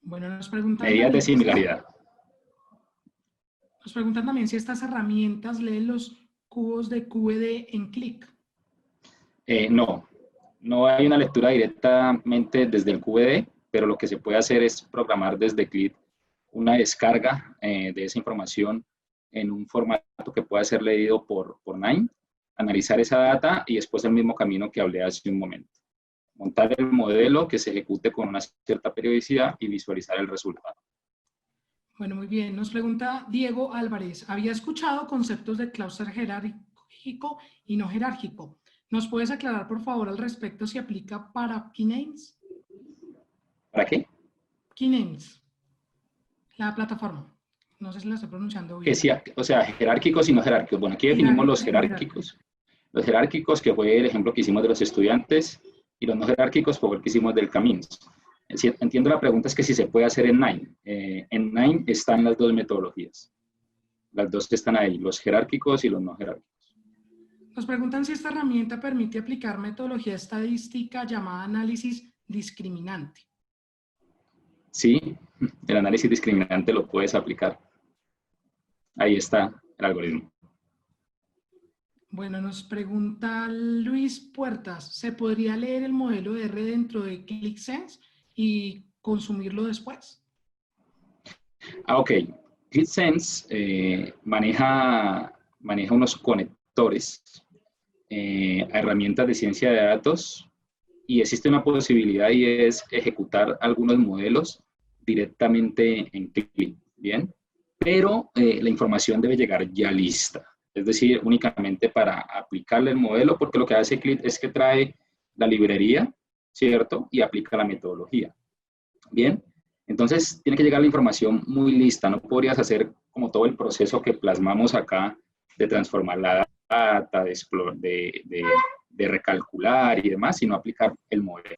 Bueno, nos preguntan medidas de similaridad. Nos preguntan también si estas herramientas leen los cubos de QED en Qlik. No hay una lectura directamente desde el QED, pero lo que se puede hacer es programar desde Qlik una descarga de esa información en un formato que pueda ser leído por Nine, analizar esa data y después el mismo camino que hablé hace un momento. Montar el modelo que se ejecute con una cierta periodicidad y visualizar el resultado. Bueno, muy bien. Nos pregunta Diego Álvarez. Había escuchado conceptos de clúster jerárquico y no jerárquico. ¿Nos puedes aclarar, por favor, al respecto si aplica para Keynames? ¿Para qué? Keynames, la plataforma. No sé si la estoy pronunciando bien. O sea, jerárquicos y no jerárquicos. Bueno, aquí definimos los jerárquicos. Los jerárquicos, que fue el ejemplo que hicimos de los estudiantes, y los no jerárquicos fue el que hicimos del Camins. Entiendo la pregunta, es que si se puede hacer en Nine. En Nine están las dos metodologías. Las dos que están ahí, los jerárquicos y los no jerárquicos. Nos preguntan si esta herramienta permite aplicar metodología estadística llamada análisis discriminante. Sí, el análisis discriminante lo puedes aplicar. Ahí está el algoritmo. Bueno, nos pregunta Luis Puertas, ¿se podría leer el modelo de R dentro de ClickSense y consumirlo después? Ok. ClickSense maneja unos conectores a herramientas de ciencia de datos y existe una posibilidad y es ejecutar algunos modelos directamente en Qlik, ¿bien? Pero la información debe llegar ya lista. Es decir, únicamente para aplicarle el modelo, porque lo que hace Qlik es que trae la librería, ¿cierto? Y aplica la metodología. Bien, entonces tiene que llegar la información muy lista. No podrías hacer como todo el proceso que plasmamos acá de transformar la data, de recalcular y demás, sino aplicar el modelo.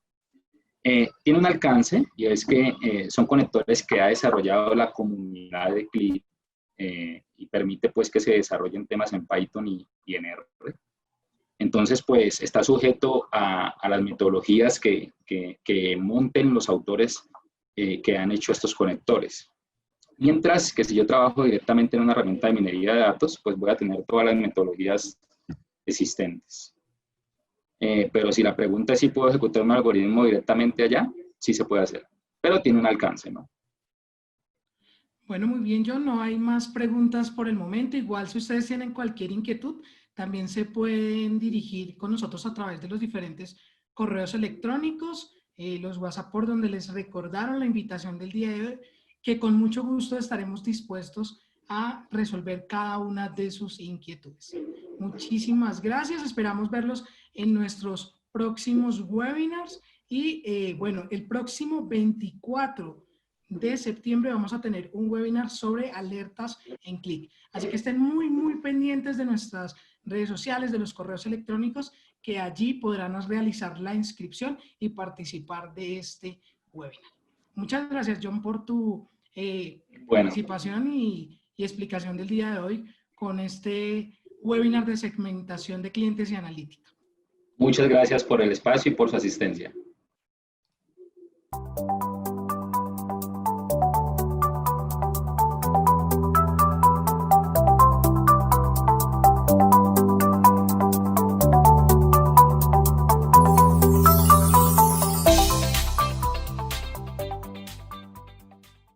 Tiene un alcance, y es que son conectores que ha desarrollado la comunidad de CLIP y permite pues que se desarrollen temas en Python y en R. Entonces, pues, está sujeto a las metodologías que monten los autores que han hecho estos conectores. Mientras que si yo trabajo directamente en una herramienta de minería de datos, pues voy a tener todas las metodologías existentes. Pero si la pregunta es si puedo ejecutar un algoritmo directamente allá, sí se puede hacer, pero tiene un alcance, ¿no? Bueno, muy bien, John, no hay más preguntas por el momento. Igual, si ustedes tienen cualquier inquietud, también se pueden dirigir con nosotros a través de los diferentes correos electrónicos, los WhatsApp por donde les recordaron la invitación del día de hoy, que con mucho gusto estaremos dispuestos a resolver cada una de sus inquietudes. Muchísimas gracias, esperamos verlos en nuestros próximos webinars y bueno, el próximo 24 de septiembre vamos a tener un webinar sobre alertas en Qlik. Así que estén muy pendientes de nuestras redes sociales, de los correos electrónicos, que allí podrán realizar la inscripción y participar de este webinar. Muchas gracias, John, por tu participación y explicación del día de hoy con este webinar de segmentación de clientes y analítica. Muchas gracias por el espacio y por su asistencia.